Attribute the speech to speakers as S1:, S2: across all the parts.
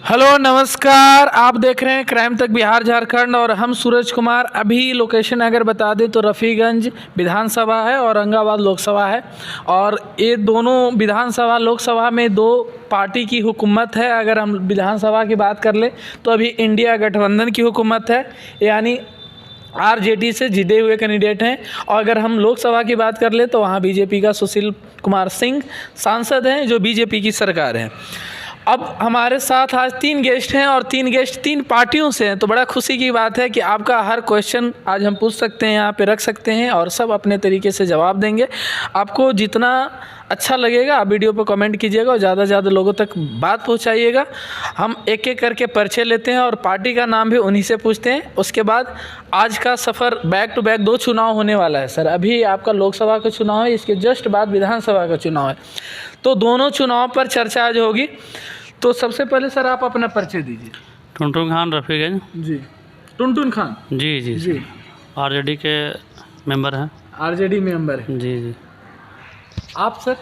S1: Hello नमस्कार, आप देख रहे हैं क्राइम तक बिहार झारखंड और हम सूरज कुमार। अभी लोकेशन अगर बता दें तो रफ़ीगंज विधानसभा है और औरंगाबाद लोकसभा है। और ये दोनों विधानसभा लोकसभा में दो पार्टी की हुकूमत है। अगर हम विधानसभा की बात कर लें तो अभी इंडिया गठबंधन की हुकूमत है, यानी आरजेडी से जीते हुए कैंडिडेट हैं। और अगर हम लोकसभा की बात कर लें तो वहाँ बीजेपी का सुशील कुमार सिंह सांसद हैं, जो बीजेपी की सरकार है। अब हमारे साथ आज 3 गेस्ट हैं और 3 गेस्ट 3 पार्टियों से हैं, तो बड़ा खुशी की बात है कि आपका हर क्वेश्चन आज हम पूछ सकते हैं, यहाँ पे रख सकते हैं और सब अपने तरीके से जवाब देंगे। आपको जितना अच्छा लगेगा आप वीडियो पर कमेंट कीजिएगा और ज़्यादा से ज़्यादा लोगों तक बात पहुँचाइएगा। हम एक एक करके परिचय लेते हैं और पार्टी का नाम भी उन्हीं से पूछते हैं। उसके बाद आज का सफ़र बैक टू बैक 2 चुनाव होने वाला है सर। अभी आपका लोकसभा का चुनाव है, इसके जस्ट बाद विधानसभा का चुनाव है, तो दोनों चुनाव पर चर्चा आज होगी। तो सबसे पहले सर आप अपना परिचय दीजिए।
S2: टुनटुन खान रफ़ीगंज। जी।
S1: टुनटुन खान
S2: जी जी जी आरजेडी के मेंबर हैं।
S1: आरजेडी मेंबर हैं।
S2: जी जी।
S1: आप सर?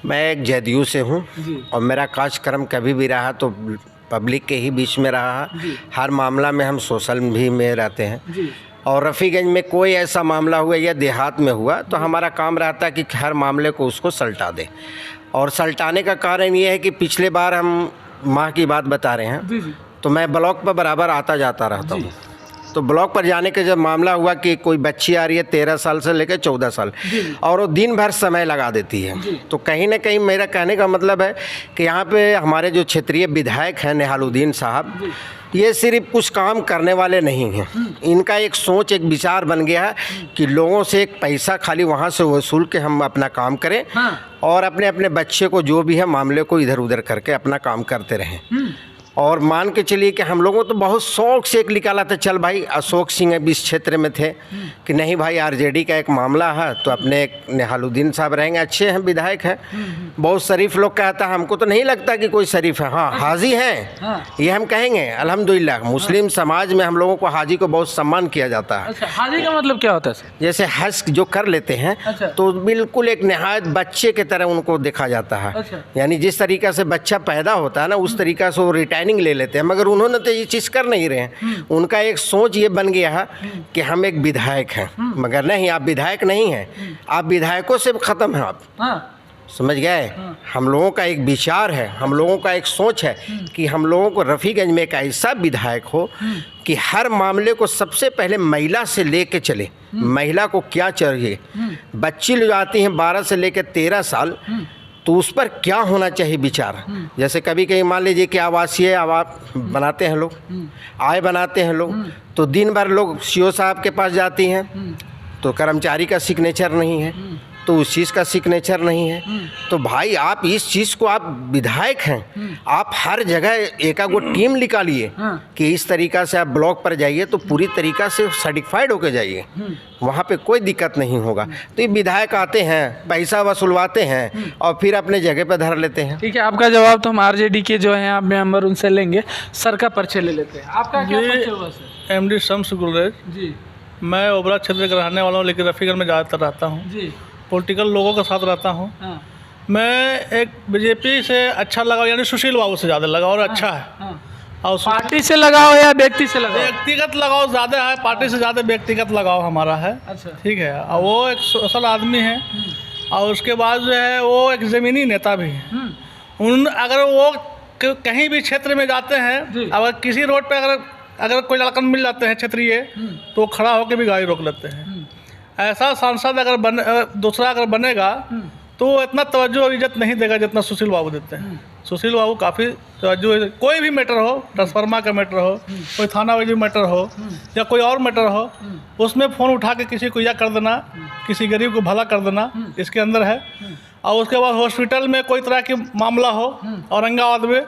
S3: मैं एक जदयू से हूँ
S1: जी।
S3: और मेरा कार्यक्रम कभी भी रहा तो पब्लिक के ही बीच में रहा। हर मामला में हम सोशल भी में रहते हैं
S1: जी।
S3: और रफ़ीगंज में कोई ऐसा मामला हुआ या देहात में हुआ तो हमारा काम रहता है कि हर मामले को उसको सल्टा दें। और सल्टाने का कारण ये है कि पिछले बार हम माह की बात बता रहे हैं
S1: जी।
S3: तो मैं ब्लॉक पर बराबर आता जाता रहता हूँ। तो ब्लॉक पर जाने के जब मामला हुआ कि कोई बच्ची आ रही है 13 साल से लेकर 14 साल और वो दिन भर समय लगा देती है, तो कहीं ना कहीं मेरा कहने का मतलब है कि यहाँ पे हमारे जो क्षेत्रीय विधायक हैं निहालुद्दीन साहब, ये सिर्फ कुछ काम करने वाले नहीं हैं। इनका एक सोच एक विचार बन गया है कि लोगों से एक पैसा खाली वहाँ से वसूल के हम अपना काम करें और अपने अपने बच्चे को जो भी है मामले को इधर उधर करके अपना काम करते रहें। और मान के चलिए कि हम लोगों तो बहुत शौक से एक निकाला था, चल भाई अशोक सिंह अब इस क्षेत्र में थे कि नहीं भाई आरजेडी का एक मामला है तो अपने एक निहालुद्दीन साहब रहेंगे, अच्छे हैं, विधायक हैं, बहुत शरीफ लोग कहता है। हमको तो नहीं लगता कि कोई शरीफ है, हाँ हाजी हैं, ये हम कहेंगे अल्हम्दुलिल्लाह। मुस्लिम समाज में हम लोगों को हाजी को बहुत सम्मान किया जाता है।
S1: अच्छा, हाजी का मतलब क्या होता है सर?
S3: जैसे हज जो कर लेते हैं तो बिल्कुल एक निहायत बच्चे की तरह उनको देखा जाता है। यानी जिस तरीक़ा से बच्चा पैदा होता है ना उस तरीक़ा से वो रिटायरिंग ले लेते हैं, मगर उन्होंने तो ये चीज़ कर नहीं रहे हैं। उनका एक सोच ये बन गया है कि हम एक विधायक हैं, मगर नहीं, आप विधायक नहीं हैं, आप विधायकों से ख़त्म हैं आप। समझ गए? हम लोगों का एक विचार है, हम लोगों का एक सोच है कि हम लोगों को रफ़ीगंज में एक ऐसा विधायक हो कि हर मामले को सबसे पहले महिला से लेके चले। महिला को क्या चाहिए, बच्ची जो आती हैं 12 से लेकर 13 साल, तो उस पर क्या होना चाहिए विचार। जैसे कभी कहीं मान लीजिए कि आवासीय आवास बनाते हैं लोग, आय बनाते हैं लोग, तो दिन भर लोग सीओ साहब के पास जाती हैं तो कर्मचारी का सिग्नेचर नहीं है, तो उस चीज़ का सिग्नेचर नहीं है। तो भाई आप इस चीज़ को, आप विधायक हैं, आप हर जगह एक वो टीम निकालिए कि इस तरीक़ा से आप ब्लॉक पर जाइए तो पूरी तरीक़ा से सर्टिफाइड होके जाइए, वहाँ पे कोई दिक्कत नहीं होगा। तो ये विधायक आते हैं, पैसा वसूलवाते हैं और फिर अपने जगह पे धर लेते हैं।
S1: ठीक है, आपका जवाब तो हम आरजेडी के जो हैं आप मेंबर उनसे लेंगे। सर का परिचय ले लेते हैं। आपका क्या परिचय हुआ सर?
S2: एमडी शम्स गुलरेज जी। मैं ओबरा क्षेत्र का रहने वाला हूँ, लेकिन रफ़ीगंज में ज़्यादातर रहता हूँ जी। पॉलिटिकल लोगों के साथ रहता हूँ। मैं एक बीजेपी से अच्छा लगा, यानी सुशील बाबू से ज़्यादा लगा और अच्छा है। और
S1: पार्टी से लगाओ या व्यक्ति से लगाओ?
S2: व्यक्तिगत लगाव ज़्यादा है, पार्टी से ज़्यादा व्यक्तिगत लगाव हमारा है। अच्छा, ठीक है। और वो एक सोशल आदमी है और उसके बाद जो है वो एक ज़मीनी नेता भी है। अगर वो कहीं भी क्षेत्र में जाते हैं, अगर किसी रोड पर अगर कोई लड़कन मिल जाते हैं क्षेत्रीय, तो खड़ा होकर भी गाड़ी रोक लेते हैं। ऐसा सांसद अगर दूसरा अगर बनेगा तो इतना तवज्जो और इज्जत नहीं देगा जितना सुशील बाबू देते हैं। सुशील बाबू काफ़ी तवज्जो, कोई भी मैटर हो, ट्रांसफार्मा का मैटर हो, कोई थाना वाली मैटर हो या कोई और मैटर हो, उसमें फ़ोन उठा के किसी को यह कर देना, किसी गरीब को भला कर देना, इसके अंदर है। और उसके बाद हॉस्पिटल में कोई तरह की मामला हो, औरंगाबाद में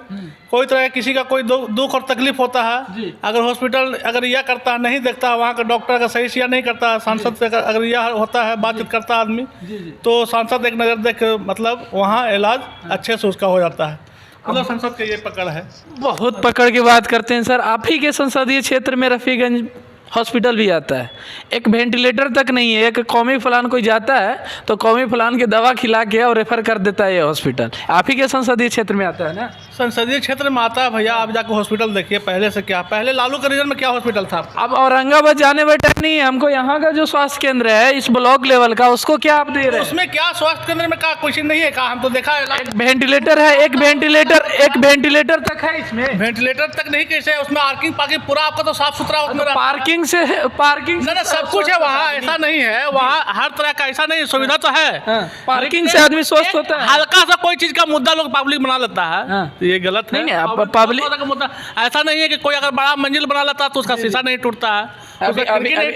S2: कोई तरह किसी का कोई दुख और तकलीफ होता है, अगर हॉस्पिटल अगर यह करता है, नहीं देखता है वहाँ का डॉक्टर का सही से यह नहीं करता है, सांसद से अगर यह होता है, बातचीत करता है आदमी, तो सांसद एक नज़र देख मतलब वहाँ इलाज अच्छे से उसका हो जाता है। मतलब संसद की ये पकड़ है।
S1: बहुत पकड़ की बात करते हैं सर। आप ही के संसदीय क्षेत्र में रफ़ीगंज हॉस्पिटल भी आता है, एक वेंटिलेटर तक नहीं है। एक कौमी फलान कोई जाता है तो कौमी फलान की दवा खिला के और रेफर कर देता है ये हॉस्पिटल। आप ही के संसदीय क्षेत्र में आता है ना?
S2: संसदीय क्षेत्र में आता है भैया। आप जाकर हॉस्पिटल देखिए पहले से क्या, पहले लालू के रीजन में क्या हॉस्पिटल था।
S1: अब औरंगाबाद जाने में टाइम नहीं है हमको। यहाँ का जो स्वास्थ्य केंद्र है इस ब्लॉक लेवल का, उसको क्या आप दे रहे हैं?
S2: उसमें क्या स्वास्थ्य केंद्र में का क्वेश्चन नहीं है, कहा हम तो देखा है।
S1: एक वेंटिलेटर है, एक वेंटिलेटर तक है इसमें।
S2: वेंटिलेटर तक नहीं, कैसे है उसमें आर्किंग पार्किंग पूरा आपका तो साफ सुथरा उसमें
S1: पार्किंग
S2: ना सब कुछ है वहाँ, ऐसा नहीं है वहाँ हर तरह का ऐसा नहीं, सुविधा तो है।
S1: पार्किंग से आदमी स्वस्थ होता है।
S2: हल्का सा कोई चीज का मुद्दा लोग पब्लिक बना लेता है, तो ये गलत है।
S1: नहीं, पब्लिक
S2: का मुद्दा ऐसा नहीं है कि कोई अगर बड़ा मंजिल बना लेता है तो उसका शीशा नहीं टूटता है।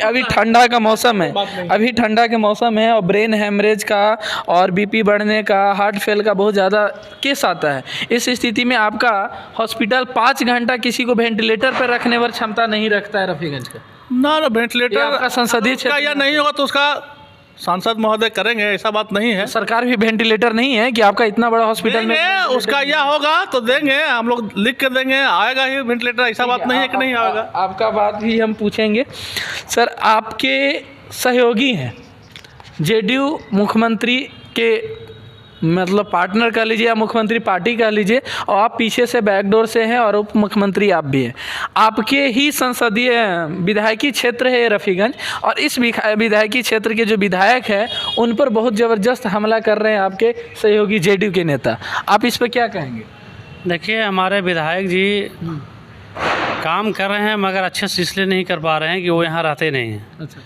S1: अभी ठंडा का मौसम है, अभी ठंडा के मौसम है और ब्रेन हेमरेज का और बीपी बढ़ने का, हार्ट फेल का बहुत ज़्यादा केस आता है। इस स्थिति में आपका हॉस्पिटल 5 घंटा किसी को वेंटिलेटर पर रखने पर क्षमता नहीं रखता है रफीगंज का।
S2: ना वेंटिलेटर
S1: आपका संसदीय क्षेत्र
S2: या नहीं होगा तो उसका सांसद महोदय करेंगे, ऐसा बात नहीं है।
S1: सरकार भी वेंटिलेटर नहीं है कि आपका इतना बड़ा हॉस्पिटल में
S2: उसका यह होगा तो देंगे, हम लोग लिख कर देंगे, आएगा ही वेंटिलेटर, ऐसा बात नहीं है कि नहीं आएगा।
S1: आपका बात भी हम पूछेंगे। सर, आपके सहयोगी हैं जेडीयू मुख्यमंत्री के, मतलब पार्टनर कह लीजिए या मुख्यमंत्री पार्टी कह लीजिए, और आप पीछे से बैकडोर से हैं और उप मुख्यमंत्री आप भी हैं। आपके ही संसदीय विधायकी क्षेत्र है रफीगंज, और इस विधायकी क्षेत्र के जो विधायक हैं उन पर बहुत ज़बरदस्त हमला कर रहे हैं आपके सहयोगी जेडीयू के नेता। आप इस पर क्या कहेंगे?
S4: देखिए, हमारे विधायक जी काम कर रहे हैं मगर अच्छे से इसलिए नहीं कर पा रहे हैं कि वो यहाँ रहते नहीं हैं।
S1: अच्छा।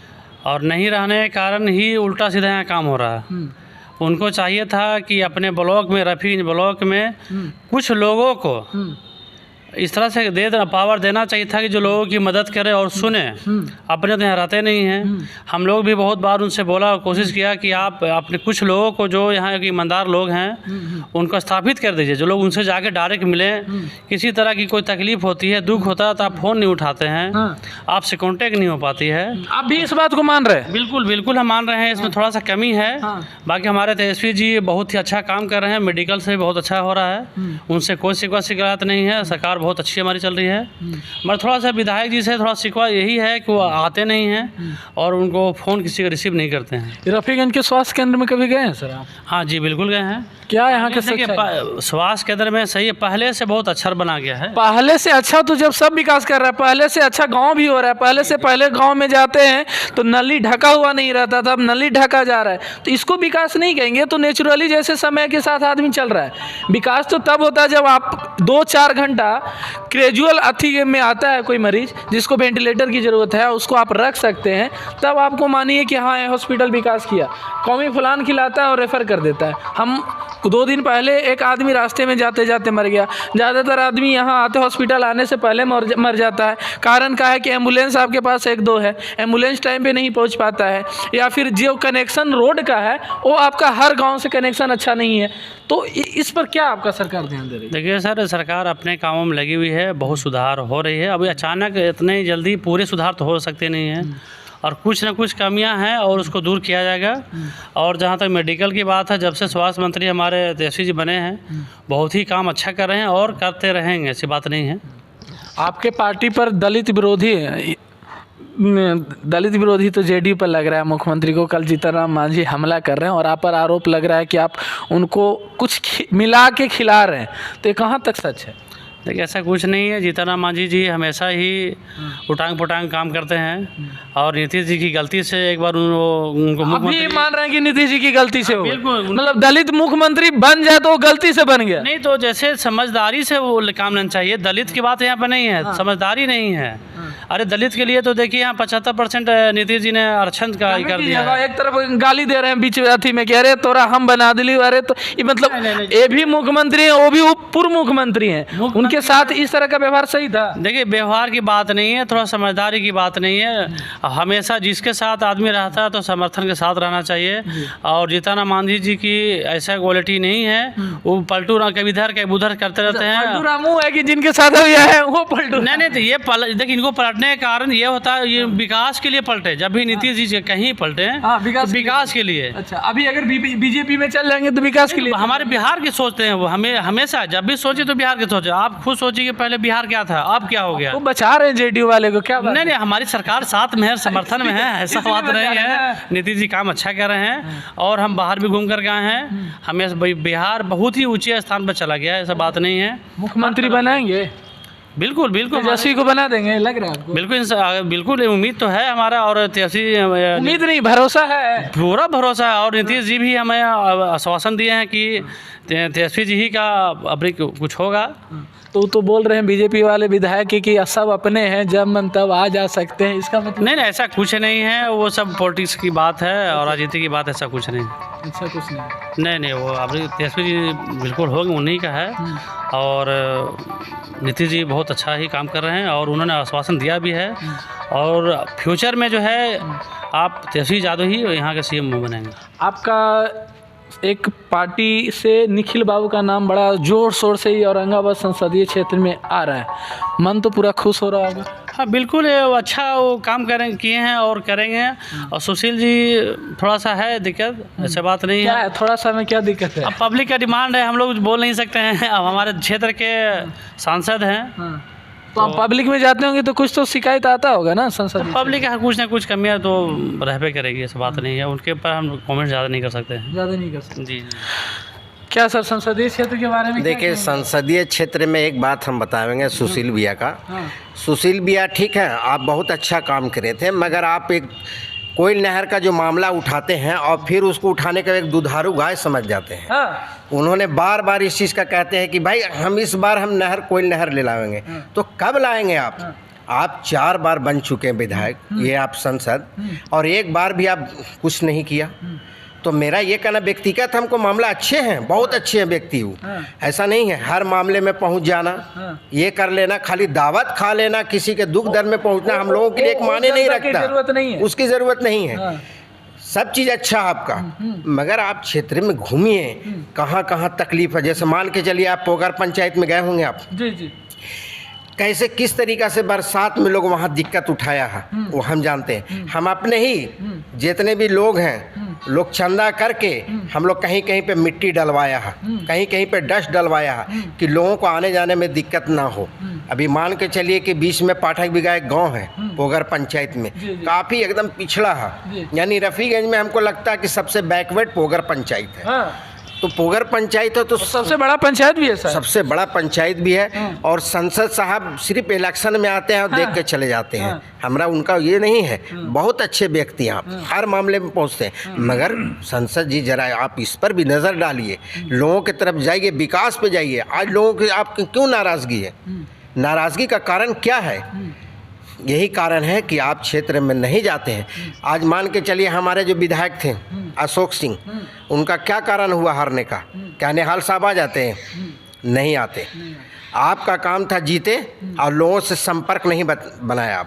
S4: और नहीं रहने के कारण ही उल्टा सीधा यहाँ काम हो रहा है। उनको चाहिए था कि अपने ब्लॉक में, रफीगंज ब्लॉक में कुछ लोगों को इस तरह से पावर देना चाहिए था कि जो लोगों की मदद करे और सुने। अपने तो यहाँ रहते नहीं हैं। हम लोग भी बहुत बार उनसे बोला और कोशिश किया कि आप अपने कुछ लोगों को जो यहाँ के ईमानदार लोग हैं उनको स्थापित कर दीजिए, जो लोग उनसे जाके डायरेक्ट मिलें। किसी तरह की कोई तकलीफ होती है, दुख होता है तो आप फ़ोन नहीं उठाते हैं, आपसे कॉन्टेक्ट नहीं हो पाती है।
S1: आप भी इस बात को मान रहे हैं?
S4: बिल्कुल बिल्कुल हम मान रहे हैं, इसमें थोड़ा सा कमी है। बाकी हमारे तेजस्वी जी बहुत ही अच्छा काम कर रहे हैं, मेडिकल से भी बहुत अच्छा हो रहा है, उनसे कोई शिकायत नहीं है। सरकार बहुत अच्छी हमारी चल रही है। मगर थोड़ा सा विधायक जी से थोड़ा शिकवा यही है कि वो आते नहीं हैं और उनको फ़ोन किसी का रिसीव नहीं करते हैं।
S1: रफीगंज के स्वास्थ्य केंद्र में कभी गए हैं सर आप?
S4: हाँ जी, बिल्कुल गए हैं।
S1: क्या यहाँ के
S4: स्वास्थ्य केंद्र में सही है, पहले से बहुत अच्छा बना गया है।
S1: पहले से अच्छा तो जब सब विकास कर रहा है, पहले से अच्छा गांव भी हो रहा है। पहले गांव में जाते हैं तो नली ढका हुआ नहीं रहता था, अब नली ढका जा रहा है। तो इसको विकास नहीं कहेंगे, तो नेचुरली जैसे समय के साथ आदमी चल रहा है। विकास तो तब होता है जब आप 2-4 घंटा ग्रेजुअल अथी में आता है कोई मरीज जिसको वेंटिलेटर की ज़रूरत है, उसको आप रख सकते हैं, तब आपको मानिए कि हाँ ये हॉस्पिटल विकास किया। कौमी फलान खिलाता है और रेफ़र कर देता है। हम 2 दिन पहले एक आदमी रास्ते में जाते जाते मर गया। ज़्यादातर आदमी यहाँ आते हॉस्पिटल आने से पहले मर जाता है। कारण क्या है कि एम्बुलेंस आपके पास 1-2 है, एम्बुलेंस टाइम पे नहीं पहुँच पाता है, या फिर जो कनेक्शन रोड का है वो आपका हर गांव से कनेक्शन अच्छा नहीं है। तो इस पर क्या आपका सरकार ध्यान दे रही है?
S4: देखिए सर, सरकार अपने कामों में लगी हुई है, बहुत सुधार हो रही है। अभी अचानक इतने जल्दी पूरे सुधार तो हो सकते नहीं हैं, और कुछ ना कुछ कमियां हैं और उसको दूर किया जाएगा। और जहां तक मेडिकल की बात है, जब से स्वास्थ्य मंत्री हमारे तेजस्वी जी बने हैं, बहुत ही काम अच्छा कर रहे हैं और करते रहेंगे, ऐसी बात नहीं है।
S1: आपके पार्टी पर दलित विरोधी तो जेडीयू पर लग रहा है, मुख्यमंत्री को कल जीतनराम मांझी हमला कर रहे हैं और आप पर आरोप लग रहा है कि आप उनको कुछ मिला के खिला रहे हैं, तो ये कहाँ तक सच है?
S4: देखिए, ऐसा कुछ नहीं है। जीतनराम मांझी जी हमेशा ही उटांग पुटांग काम करते हैं, और नीतीश जी की गलती से एक बार उनको
S1: अभी मान रहे हैं कि नीतीश जी की गलती से हो?
S4: बिल्कुल।
S1: मतलब दलित मुख्यमंत्री बन जाए तो वो गलती से बन गया?
S4: नहीं, तो जैसे समझदारी से वो काम लेना चाहिए। दलित की बात यहाँ पर नहीं है, समझदारी नहीं है। अरे दलित के लिए तो देखिए यहाँ 75% नीतीश जी ने आरक्षण का ही कर दिया है।
S1: एक तरफ गाली दे रहे हैं बीच अथी में, कह रहे तोरा हम बना दिली। अरे तो ये मतलब ये भी मुख्यमंत्री हैं, वो भी पूर्व मुख्यमंत्री हैं, उनके साथ इस तरह का व्यवहार सही था?
S4: देखिए, व्यवहार की बात नहीं है, थोड़ा समझदारी की बात नहीं है। हमेशा जिसके साथ आदमी रहता है तो समर्थन के साथ रहना चाहिए। और जीतनराम मांझी जी की ऐसा क्वालिटी नहीं है, वो पलटू कभी इधर कभी उधर करते रहते हैं।
S1: पलटू रामू है कि जिनके साथ है वो पलटू?
S4: नहीं, तो ये देखिए, इनको पलटने का कारण ये होता है, ये विकास के लिए पलटे। जब भी नीतीश जी कहीं पलटे
S1: हाँ, विकास
S4: तो विकास के लिए।
S1: अच्छा, अभी अगर बीजेपी में चल जाएंगे तो विकास के लिए
S4: हमारे बिहार की सोचते हैं वो, हमें हमेशा जब भी सोचे तो बिहार की सोचे। आप खुद सोचिए कि पहले बिहार क्या था, अब क्या हो गया।
S1: वो बचा रहे हैं जेडीयू वाले को, क्या बात
S4: नहीं नहीं, हमारी सरकार साथ में है, समर्थन में है, ऐसा
S1: इसलिए
S4: बात
S1: बचा
S4: नहीं
S1: रहे
S4: है।
S1: हैं।
S4: नीतीश जी काम अच्छा कर रहे हैं और हम बाहर भी घूम कर गए हैं, हमें बिहार बहुत ही ऊंचे स्थान पर चला गया है, ऐसा बात नहीं है।
S1: मुख्यमंत्री बनाएंगे,
S4: बिल्कुल बिल्कुल
S1: तेजस्वी को बना देंगे, लग रहा है आपको?
S4: बिल्कुल बिल्कुल उम्मीद तो है हमारा, और तेजस्वी
S1: उम्मीद नहीं, भरोसा है।
S4: पूरा भरोसा है। और नीतीश जी भी हमें आश्वासन दिए हैं कि तेजस्वी जी ही का अभी कुछ होगा।
S1: तो बोल रहे हैं बीजेपी वाले विधायक कि सब अपने हैं, जब मन तब आ जा सकते हैं, इसका मतलब?
S4: नहीं नहीं, ऐसा कुछ नहीं है, वो सब पॉलिटिक्स की बात है और राजनीति की बात, ऐसा कुछ नहीं।
S1: अच्छा, कुछ नहीं।
S4: नहीं नहीं, वो अभी तेजस्वी जी बिल्कुल होंगे, उन्हीं का है। और नीतीश जी बहुत अच्छा ही काम कर रहे हैं और उन्होंने आश्वासन दिया भी है। और फ्यूचर में जो है आप तेजस्वी यादव ही यहाँ के सीएम बनेंगे।
S1: आपका एक पार्टी से निखिल बाबू का नाम बड़ा जोर शोर से ही औरंगाबाद संसदीय क्षेत्र में आ रहा है, मन तो पूरा खुश हो रहा होगा।
S4: हाँ बिल्कुल, वो अच्छा वो काम किए हैं और करेंगे। और सुशील जी थोड़ा सा है दिक्कत, ऐसा बात नहीं
S1: क्या
S4: है।
S1: है थोड़ा सा में, क्या दिक्कत है?
S4: अब पब्लिक का डिमांड है, हम लोग बोल नहीं सकते हैं। अब हमारे क्षेत्र के सांसद हैं,
S1: हाँ। तो आप पब्लिक में जाते होंगे तो कुछ तो शिकायत आता होगा ना संसद?
S4: पब्लिक का कुछ ना कुछ कमियां तो रहबे करेगी, ऐसा बात नहीं है। उनके ऊपर हम कमेंट ज़्यादा नहीं कर सकते हैं।
S1: ज़्यादा नहीं कर सकते।
S4: जी।
S1: क्या सर, संसदीय क्षेत्र के बारे में
S3: देखिए, संसदीय क्षेत्र में एक बात हम बताएंगे सुशील भैया का।
S1: हाँ।
S3: सुशील भैया ठीक है, आप बहुत अच्छा काम करे थे, मगर आप एक कोयल नहर का जो मामला उठाते हैं और फिर उसको उठाने का एक दुधारू गाय समझ जाते हैं।
S1: हाँ।
S3: उन्होंने बार बार इस चीज़ का कहते हैं कि भाई हम इस बार हम कोयल नहर ले लाएंगे। तो कब लाएंगे आप? आप 4 बार बन चुके हैं विधायक, ये आप सांसद, और एक बार भी आप कुछ नहीं किया। तो मेरा ये कहना, व्यक्तिगत हमको मामला अच्छे हैं, बहुत अच्छे हैं व्यक्ति हूँ, ऐसा नहीं है। हर मामले में पहुँच जाना, ये कर लेना, खाली दावत खा लेना, किसी के दुख दर्द में पहुँचना हम लोगों के लिए एक मायने नहीं रखता।
S1: जरूरत नहीं है,
S3: उसकी ज़रूरत नहीं है। सब चीज़ अच्छा आपका, मगर आप क्षेत्र में घूमिए, कहाँ कहाँ तकलीफ है। जैसे मान के चलिए, आप पोगर पंचायत में गए होंगे आप,
S1: जी जी,
S3: कैसे किस तरीक़ा से बरसात में लोग वहाँ दिक्कत उठाया है वो हम जानते हैं। हम अपने ही जितने भी लोग हैं, लोग चंदा करके हम लोग कहीं कहीं पे मिट्टी डलवाया है, कहीं कहीं पे डस्ट डलवाया है कि लोगों को आने जाने में दिक्कत ना हो। अभी मान के चलिए कि बीच में पाठक बिगा एक गाँव है पोगर पंचायत में, काफ़ी एकदम पिछड़ा है, यानी रफ़ीगंज में हमको लगता है कि सबसे बैकवर्ड पोगर पंचायत है। तो पोगर पंचायत है तो
S1: सबसे बड़ा पंचायत भी है सर,
S3: सबसे बड़ा पंचायत भी है। और संसद साहब सिर्फ इलेक्शन में आते हैं और देख के चले जाते हैं। हमारा उनका ये नहीं है, बहुत अच्छे व्यक्ति हैं, हर मामले में पहुंचते हैं। मगर संसद जी जरा आप इस पर भी नज़र डालिए, लोगों की तरफ जाइए, विकास पे जाइए। आज लोगों की आपकी क्यों नाराज़गी है? नाराज़गी का कारण क्या है? यही कारण है कि आप क्षेत्र में नहीं जाते हैं। आज मान के चलिए, हमारे जो विधायक थे अशोक सिंह, उनका क्या कारण हुआ हारने का? क्या निहाल साहब आ जाते हैं? नहीं आते। आपका काम था जीते और लोगों से संपर्क नहीं बनाया।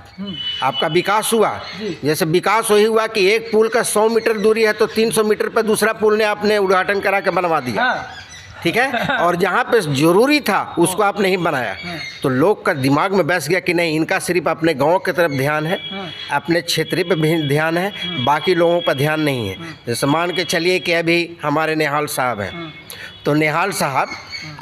S3: आपका विकास हुआ, जैसे विकास वही हुआ कि एक पुल का 100 मीटर दूरी है तो 300 मीटर पर दूसरा पुल ने आपने उद्घाटन करा के बनवा दिया, ठीक है। और जहाँ पे ज़रूरी था उसको आप नहीं बनाया, तो लोग का दिमाग में बैठ गया कि नहीं, इनका सिर्फ अपने गांव की तरफ ध्यान है, अपने क्षेत्र पे भी ध्यान है, बाकी लोगों पर ध्यान नहीं है। जैसे मान के चलिए कि अभी हमारे निहाल साहब हैं, तो निहाल साहब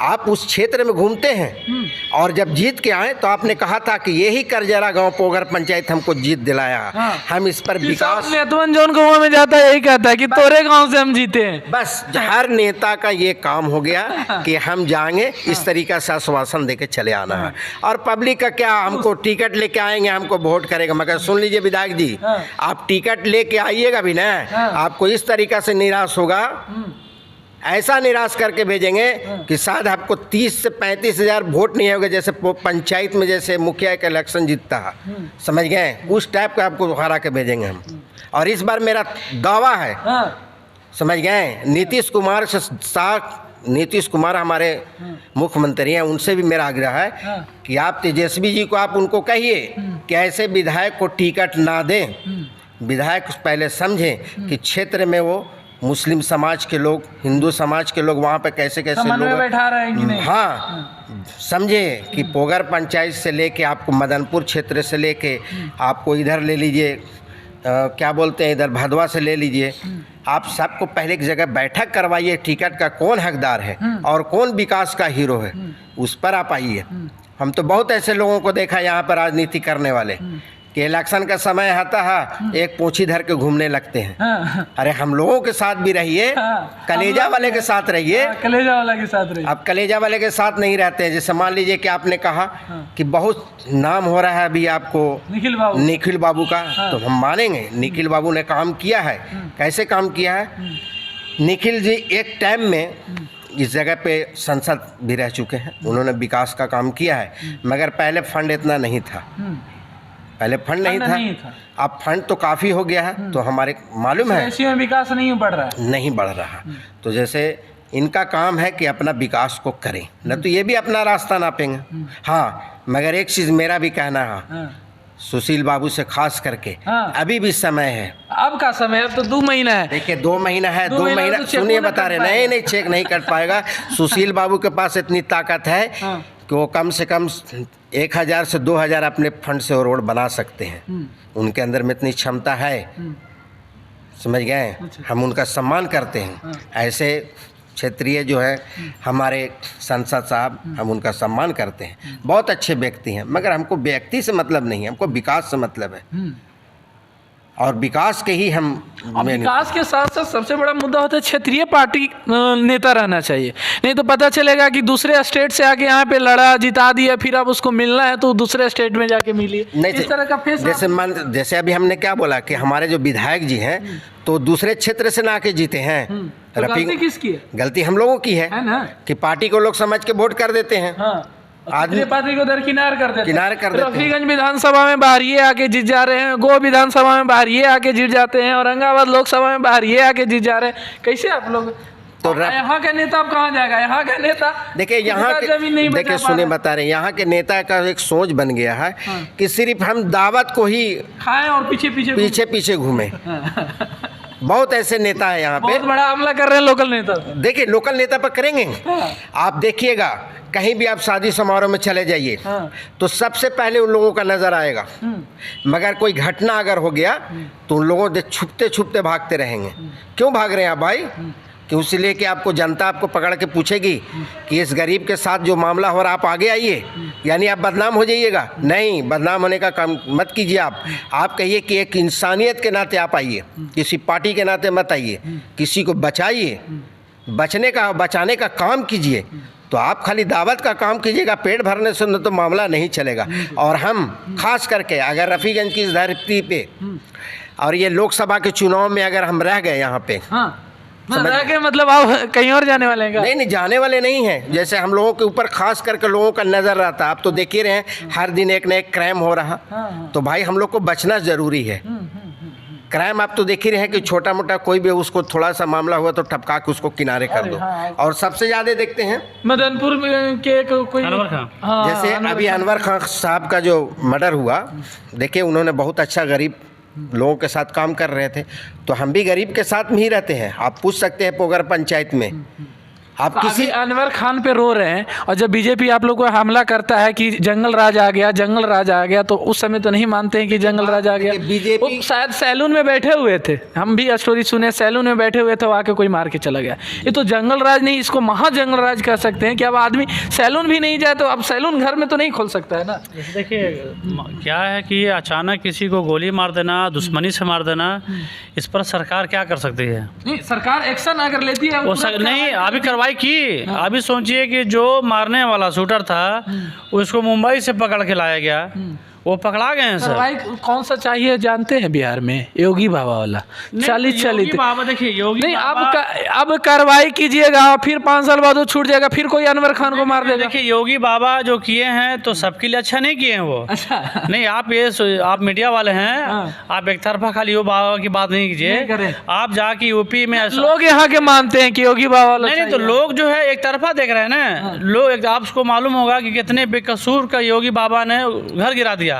S3: आप उस क्षेत्र में घूमते हैं और जब जीत के आए तो आपने कहा था कि यही करजरा गांव पोगर पंचायत हमको जीत दिलाया, हम इस पर विकास।
S1: नेतवन जोन गाँव में जाता है, यही कहता है कि तोरे गांव से हम जीते हैं।
S3: बस हर नेता का ये काम हो गया कि हम जाएंगे, इस तरीका से आश्वासन देके चले आना है। और पब्लिक का क्या, हमको टिकट लेके आएंगे, हमको वोट करेगा। मगर सुन लीजिए विधायक जी, आप टिकट लेके आइएगा भी ना, आपको इस तरीका से निराश होगा, ऐसा निराश करके भेजेंगे कि शायद आपको 30 से 35 हज़ार वोट नहीं होगा, जैसे पंचायत में जैसे मुखिया का इलेक्शन जीतता है, समझ गए, उस टाइप का आपको हरा के भेजेंगे हम। और इस बार मेरा दावा है, समझ गए, नीतीश कुमार से नीतीश कुमार हमारे मुख्यमंत्री हैं, उनसे भी मेरा आग्रह है कि आप तेजस्वी जी को आप उनको कहिए कि ऐसे विधायक को टिकट ना दें। विधायक पहले समझें कि क्षेत्र में वो मुस्लिम समाज के लोग, हिंदू समाज के लोग वहाँ पे कैसे कैसे
S1: समन्वय
S3: लोग,
S1: बैठा रहे हैं कि नहीं?
S3: हाँ, समझे कि पोगर पंचायत से लेके आपको मदनपुर क्षेत्र से लेके आपको इधर ले लीजिए, क्या बोलते हैं, इधर भदवा से ले लीजिए, आप सबको पहले एक जगह बैठक करवाइए, टिकट का कौन हकदार है और कौन विकास का हीरो है, उस पर आप आइए। हम तो बहुत ऐसे लोगों को देखा यहाँ पर राजनीति करने वाले कि इलेक्शन का समय आता है एक पूंछी धर के घूमने लगते हैं।
S1: हाँ,
S3: अरे हम लोगों के साथ भी रहिए,
S1: हाँ,
S3: कलेजा वाले के साथ रहिए।
S1: हाँ, कलेजा वाला के साथ रहिए।
S3: आप कलेजा वाले के साथ नहीं रहते हैं। जैसे मान लीजिए कि आपने कहा कि बहुत नाम हो रहा है अभी आपको निखिल बाबू का, तो हम मानेंगे निखिल बाबू ने काम किया है। कैसे काम किया है? निखिल जी एक टाइम में इस जगह पे संसद भी रह चुके हैं, उन्होंने विकास का काम किया है, मगर पहले फंड इतना नहीं था, पहले फंड नहीं था। अब फंड तो काफ़ी हो गया है, तो हमारे मालूम है
S1: में विकास नहीं बढ़ रहा है,
S3: नहीं बढ़ रहा। तो जैसे इनका काम है कि अपना विकास को करें, न तो ये भी अपना रास्ता नापेंगे। हाँ, मगर एक चीज़ मेरा भी कहना है सुशील बाबू से खास करके, अभी भी समय है।
S1: अब का समय, अब तो 2 महीना है।
S3: देखिए 2 महीना है, 2 महीना
S1: तो चेक
S3: सुनिए
S1: नहीं
S3: बता
S1: कर
S3: रहे,
S1: पाएगा।
S3: नहीं चेक नहीं कर पाएगा। सुशील बाबू के पास इतनी ताकत है कि वो कम से कम 1000 से 2000 अपने फंड से वो रोड बना सकते हैं। उनके अंदर में इतनी क्षमता है, समझ गए। हम उनका सम्मान करते हैं। ऐसे क्षेत्रीय जो है हमारे सांसद साहब, हम उनका सम्मान करते हैं, बहुत अच्छे व्यक्ति हैं, मगर हमको व्यक्ति से मतलब नहीं है, हमको विकास से मतलब है। और विकास के ही हम
S1: विकास के साथ साथ सबसे बड़ा मुद्दा होता है क्षेत्रीय पार्टी नेता रहना चाहिए। नहीं तो पता चलेगा कि दूसरे स्टेट से आके यहाँ पे लड़ा, जिता दिया, फिर अब उसको मिलना है तो दूसरे स्टेट में जाके मिलिए। इस तरह का फेस
S3: जैसे अभी हमने क्या बोला कि हमारे जो विधायक जी हैं तो दूसरे क्षेत्र से ना आके जीते हैं।
S1: तो गलती किसकी है?
S3: गलती हम लोगों की है
S1: ना, कि
S3: पार्टी को लोग समझ के वोट कर देते हैं।
S1: आदमी पार्टी को दरकिनार कर देते
S3: हैं।
S1: रफीगंज विधानसभा में बाहरिए आके जीत जा रहे हैं, गो विधानसभा में बाहरिए आके जीत जाते हैं, औरंगाबाद लोकसभा में बाहरिए आके जीत जा रहे हैं। कैसे आप लोग तो यहाँ का नेता अब कहाँ जाएगा? यहाँ का नेता
S3: देखिए, यहाँ के देखिए सुने बता रहे हैं, यहाँ के नेता का एक सोच बन गया है कि सिर्फ हम दावत को ही
S1: खाएं और पीछे
S3: पीछे घूमें। बहुत ऐसे नेता है यहाँ पे,
S1: बहुत बड़ा हमला कर रहे हैं लोकल नेता।
S3: देखिए लोकल नेता पर करेंगे। आप देखिएगा कहीं भी आप शादी समारोह में चले जाइए तो सबसे पहले उन लोगों का नज़र आएगा, मगर कोई घटना अगर हो गया तो उन लोगों से छुपते छुपते भागते रहेंगे। क्यों भाग रहे हैं आप भाई? क्यों? इसलिए कि आपको जनता आपको पकड़ के पूछेगी कि इस गरीब के साथ जो मामला हो रहा आप आगे आइए, यानी आप बदनाम हो जाइएगा। नहीं, बदनाम होने का काम मत कीजिए। आप कहिए कि एक इंसानियत के नाते आप आइए, किसी पार्टी के नाते मत आइए, किसी को बचाइए, बचाने का काम कीजिए। तो आप खाली दावत का काम कीजिएगा, पेट भरने से तो मामला नहीं चलेगा। और हम खास करके अगर रफीगंज की इस धरती पे और ये लोकसभा के चुनाव में अगर हम रह गए यहाँ पे,
S1: मतलब आप कहीं और जाने वाले हैं?
S3: नहीं, जाने वाले नहीं हैं। जैसे हम लोगों के ऊपर खास करके लोगों का नज़र रहता है। आप तो देख ही रहे हैं हर दिन एक न एक क्राइम हो रहा, तो भाई हम लोग को बचना ज़रूरी है। क्राइम आप तो देख ही रहे हैं कि छोटा मोटा कोई भी उसको थोड़ा सा मामला हुआ तो टपका के उसको किनारे कर दो। और सबसे ज़्यादा देखते हैं
S1: मदनपुर के कोई
S4: अनवर खान,
S3: जैसे अभी अनवर खान साहब का जो मर्डर हुआ, देखिए उन्होंने बहुत अच्छा गरीब लोगों के साथ काम कर रहे थे। तो हम भी गरीब के साथ में ही रहते हैं। आप पूछ सकते हैं पोगर पंचायत में आप
S1: तो
S3: किसी
S1: अनवर खान पे रो रहे हैं, और जब बीजेपी आप लोग को हमला करता है कि जंगल राज आ गया, तो उस समय तो नहीं मानते हैं कि जंगल राज आ गया। बीजेपी शायद सैलून में बैठे हुए थे, हम भी स्टोरी सुने, सैलून में बैठे हुए थे, वो आके कोई मार के चला गया। ये तो जंगल राज नहीं, इसको महा जंगल राज कह सकते हैं कि अब आदमी सैलून भी नहीं जाए तो अब सैलून घर में तो नहीं खोल सकता है ना।
S4: देखिए क्या है कि अचानक किसी को गोली मार देना, दुश्मनी से मार देना, इस पर सरकार क्या कर सकती है?
S1: नहीं, सरकार एक्शन अगर लेती है
S4: वो नहीं, अभी कार्रवाई की। अभी सोचिए कि जो मारने वाला शूटर था उसको मुंबई से पकड़ के लाया गया, वो पकड़ा गए हैं सर।
S1: कार्रवाई कौन सा चाहिए जानते हैं बिहार में? योगी बाबा वाला चालीस
S4: बाबा। देखिए योगी
S1: नहीं, अब कार्रवाई कीजिएगा, फिर 5 साल बाद वो छूट जाएगा, फिर कोई अनवर खान को मार देगा।
S4: देखिए योगी बाबा जो किए हैं तो सबके लिए अच्छा नहीं किए हैं वो।
S1: अच्छा
S4: नहीं, आप मीडिया वाले हैं, आप एक तरफा खाली योगी बाबा की बात नहीं कीजिए। आप जाके यूपी में
S1: लोग यहाँ के मानते हैं कि योगी बाबा वाला
S4: नहीं, तो लोग जो है एक तरफा देख रहे हैं ना। लोग आपको मालूम होगा कि कितने बेकसूर का योगी बाबा ने घर गिरा दिया दिया।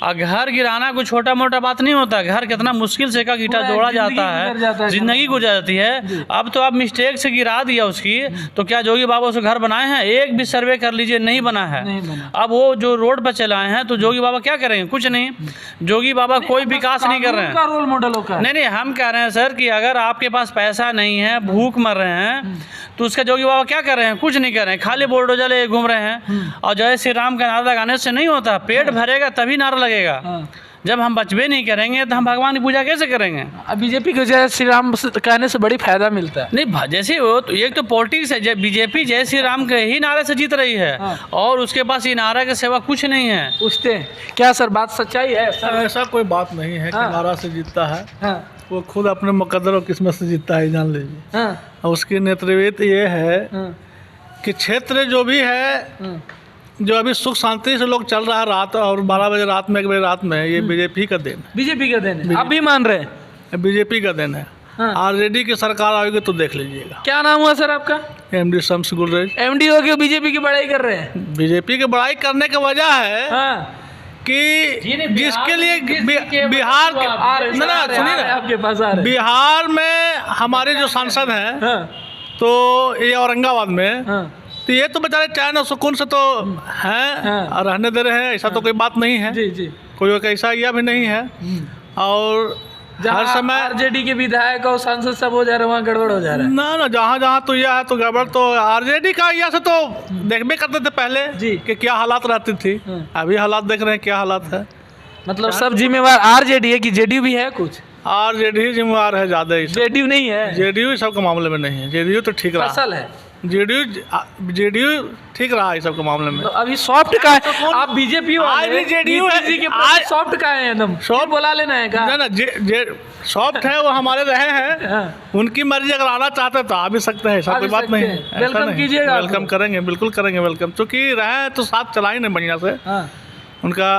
S4: और घर गिराना कोई छोटा मोटा बात नहीं होता, घर कितना मुश्किल से का ईंटा जोड़ा जाता है, जिंदगी गुजर जाती है। अब तो आप मिस्टेक से गिरा दिया उसकी, तो क्या जोगी बाबा उसे घर बनाए हैं? एक भी सर्वे कर लीजिए, नहीं बना है। अब वो जो रोड पर चलाए हैं तो जोगी बाबा क्या करेंगे? कुछ नहीं। जोगी बाबा कोई विकास नहीं कर रहे हैं।
S1: रोल मॉडल होगा।
S4: नहीं, हम कह रहे हैं सर कि अगर आपके पास पैसा नहीं है, भूख मर रहे हैं, तो उसका जोगी बाबा क्या कर रहे हैं? कुछ नहीं कर रहे हैं, खाली बुलडोजर ले घूम रहे हैं। और जय श्री राम का नारा लगाने से नहीं होता, पेट भरेगा तभी नारा लगेगा। जब हम बचबे नहीं करेंगे तो हम भगवान की पूजा कैसे करेंगे?
S1: अब बीजेपी को जय श्री राम कहने से बड़ी फायदा मिलता है।
S4: नहीं, जैसे वो तो एक तो पॉलिटिक्स है, बीजेपी जय श्री राम के ही नारे से जीत रही है। और उसके पास ये नारा के सिवा कुछ नहीं है।
S1: पूछते हैं क्या सर, बात सच्चाई है?
S2: ऐसा कोई बात नहीं है कि नारा से जीतता है। वो खुद अपने मुकद्दर और किस्मत से जीतता है, जान लीजिए। और उसकी नेतृत्व ये है कि क्षेत्र जो भी है, जो अभी सुख शांति से लोग चल रहा है रात और 12 बजे रात में, 1 बजे रात में, ये बीजेपी का देन है।
S1: बीजेपी का देन है, आप भी मान रहे हैं?
S2: बीजेपी का देन है। आरजेडी की सरकार आएगी तो देख लीजिएगा।
S1: क्या नाम हुआ सर आपका?
S2: एमडी शम्स गुलरेज।
S1: एमडी हो के बीजेपी की बड़ाई कर रहे हैं?
S2: बीजेपी की बड़ाई करने की वजह है कि जिसके लिए बिहार सुनिए ना,
S1: आपके पास आ रहे
S2: बिहार में हमारे जो सांसद हैं, तो ये औरंगाबाद में, तो ये तो बेचारे चैन और सुकून से तो हैं और रहने दे रहे हैं, ऐसा तो कोई बात नहीं है।
S1: जी जी।
S2: कोई ऐसा यह भी नहीं है। और हर समय
S1: आरजेडी के विधायक और सांसद सब हो जा रहे हैं, वहाँ गड़बड़ हो जा रहा है।
S2: ना जहाँ जहाँ तो यह है तो गड़बड़ तो आरजेडी का यह से तो देखबे करते थे पहले
S1: जी
S2: कि क्या हालात रहती थी। अभी हालात देख रहे हैं क्या हालात है।
S1: मतलब सब जिम्मेवार आरजेडी है कि जेडीयू भी है? कुछ
S2: आरजेडी जिम्मेवार है ज़्यादा ही।
S1: जेडीयू नहीं है?
S2: जेडीयू सब के मामले में नहीं है, जेडीयू तो ठीक रहा।
S1: असल है
S2: जेडीयू ठीक रहा इस सब के मामले में।
S1: तो अभी सॉफ्ट का है, आप बीजेपी वाले
S2: जेडीयू है
S1: जी के प्रति सॉफ्ट का है एकदम,
S2: सॉफ्ट
S1: बोला लेना है का?
S2: ना सॉफ्ट है, वो हमारे रहे हैं। उनकी मर्जी, अगर आना चाहते तो आ भी सकते हैं, ऐसा कोई बात नहीं है।
S1: वेलकम कीजिएगा।
S2: वेलकम करेंगे, बिल्कुल करेंगे वेलकम, क्योंकि रहे तो साथ चला ही नहीं बढ़िया से। उनका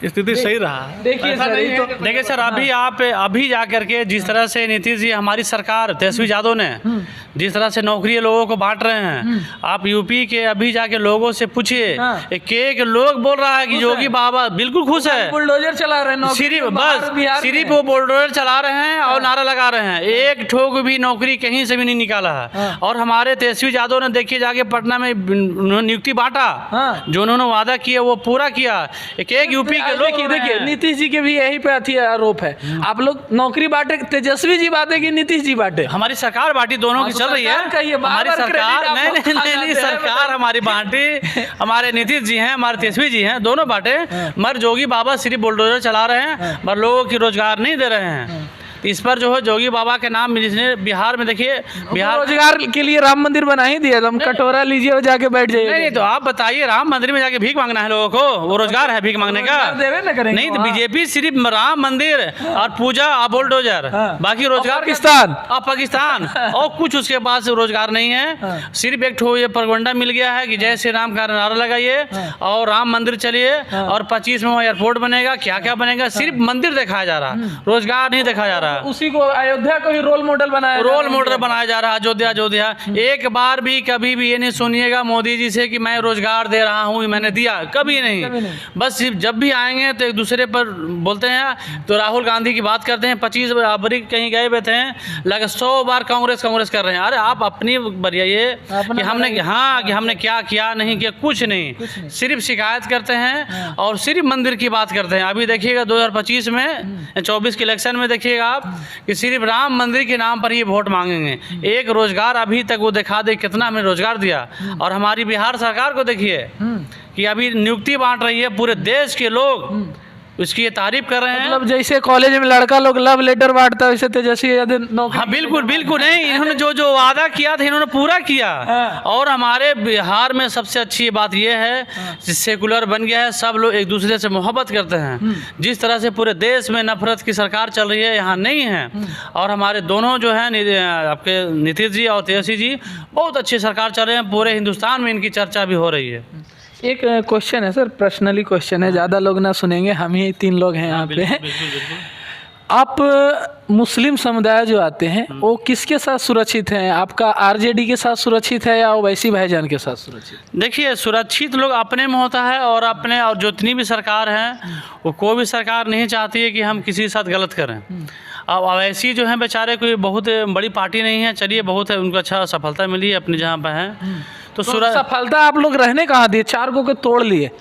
S2: स्थिति सही रहा है।
S1: देखिए सर,
S4: देखिए सर, अभी आप अभी जा करके जिस तरह से नीतीश जी, हमारी सरकार तेजस्वी यादव ने जिस तरह से नौकरी लोगों को बांट रहे हैं, आप यूपी के अभी जाके लोगों से पूछिए, एक लोग बोल रहा है कि योगी बाबा बिल्कुल खुश है,
S1: बुलडोजर चला रहे हैं,
S4: सिर्फ वो बुलडोजर चला रहे हैं और नारा लगा रहे हैं। एक ठोक भी नौकरी कहीं से भी नहीं निकाला है। और हमारे तेजस्वी यादव ने देखिए जाके पटना में नियुक्ति बांटा, जो उन्होंने वादा किया वो पूरा किया। एक यूपी के लोग,
S1: देखिए नीतीश जी के भी यही पे अथी आरोप है, आप लोग नौकरी बांटे, तेजस्वी जी बांटे कि नीतीश जी बांटे?
S4: हमारी सरकार बांटी, दोनों की चल रही है। हमारी सरकार नहीं, सरकार हमारी बांटी, हमारे नीतीश जी हैं, हमारे तेजस्वी जी हैं, दोनों बांटे। मगर जोगी बाबा सिर्फ बुलडोजर चला रहे हैं, मगर लोगों की रोजगार नहीं दे रहे हैं। इस पर जो है जोगी बाबा के नाम जिसने बिहार में, देखिए बिहार
S1: रोजगार के लिए राम मंदिर बना ही दिया, तुम कटोरा लीजिए और जाके बैठ जाइए।
S4: नहीं तो आप बताइए, राम मंदिर में जाके भीख मांगना है लोगों को? वो रोजगार है भीख मांगने का? नहीं, तो बीजेपी सिर्फ राम मंदिर और पूजा और बुलडोजर, बाकी रोजगार पाकिस्तान और कुछ उसके पास रोजगार नहीं है। सिर्फ एक ठो ये परगंडा मिल गया है कि जय श्री राम का नारा लगाइए और राम मंदिर चलिए और 25 में एयरपोर्ट बनेगा, क्या क्या बनेगा, सिर्फ मंदिर दिखाया जा रहा, रोजगार नहीं दिखाया जा रहा।
S1: उसी को अयोध्या को ही रोल मॉडल बनाया
S4: जा रहा है। अयोध्या एक बार भी कभी भी ये नहीं सुनिएगा मोदी जी से कि मैं रोजगार दे रहा हूँ, मैंने दिया, कभी नहीं। बस जब भी आएंगे तो एक दूसरे पर बोलते हैं। तो राहुल गांधी की बात करते हैं, 25 अबरी कहीं गए हुए थे, लगे 100 बार कांग्रेस कर रहे हैं। अरे आप अपनी बरियाइए कि हमने कि हमने क्या किया, नहीं किया, कुछ नहीं, सिर्फ शिकायत करते हैं और सिर्फ मंदिर की बात करते हैं। अभी देखिएगा 2025 में 24 के इलेक्शन में देखिएगा आप कि सिर्फ राम मंदिर के नाम पर ही वोट मांगेंगे। एक रोजगार अभी तक वो दिखा दे कितना हमें रोजगार दिया। और हमारी बिहार सरकार को देखिए कि अभी नियुक्ति बांट रही है, पूरे देश के लोग उसकी ये तारीफ कर रहे हैं।
S1: मतलब जैसे कॉलेज में लड़का लोग लव लेटर बांटता है, वैसे तेजस्वी यादव।
S4: हाँ बिल्कुल नहीं, इन्होंने जो वादा किया था इन्होंने पूरा किया। और हमारे बिहार में सबसे अच्छी बात यह है सेकुलर बन गया है, सब लोग एक दूसरे से मोहब्बत करते हैं। जिस तरह से पूरे देश में नफरत की सरकार चल रही है, यहाँ नहीं है। और हमारे दोनों जो है आपके नीतीश जी और तेजस्वी जी बहुत अच्छी सरकार चल रहे हैं, पूरे हिंदुस्तान में इनकी चर्चा भी हो रही है।
S1: एक क्वेश्चन है सर, पर्सनली क्वेश्चन है, ज़्यादा लोग ना सुनेंगे, हम ही 3 लोग हैं यहाँ पे। आप मुस्लिम समुदाय जो आते हैं वो किसके साथ सुरक्षित हैं? आपका आरजेडी के साथ सुरक्षित है या ओवैसी भाईजान के साथ सुरक्षित?
S4: देखिए, सुरक्षित लोग अपने में होता है और अपने, और जितनी भी सरकार है वो कोई भी सरकार नहीं चाहती है कि हम किसी के साथ गलत करें। अब ओवैसी जो हैं बेचारे, कोई बहुत बड़ी पार्टी नहीं है, चलिए बहुत है, उनको अच्छा सफलता मिली है अपनी जहाँ पर है। तो
S1: सफलता आप लोग रहने कहाँ दिए? 4 को तोड़ लिए।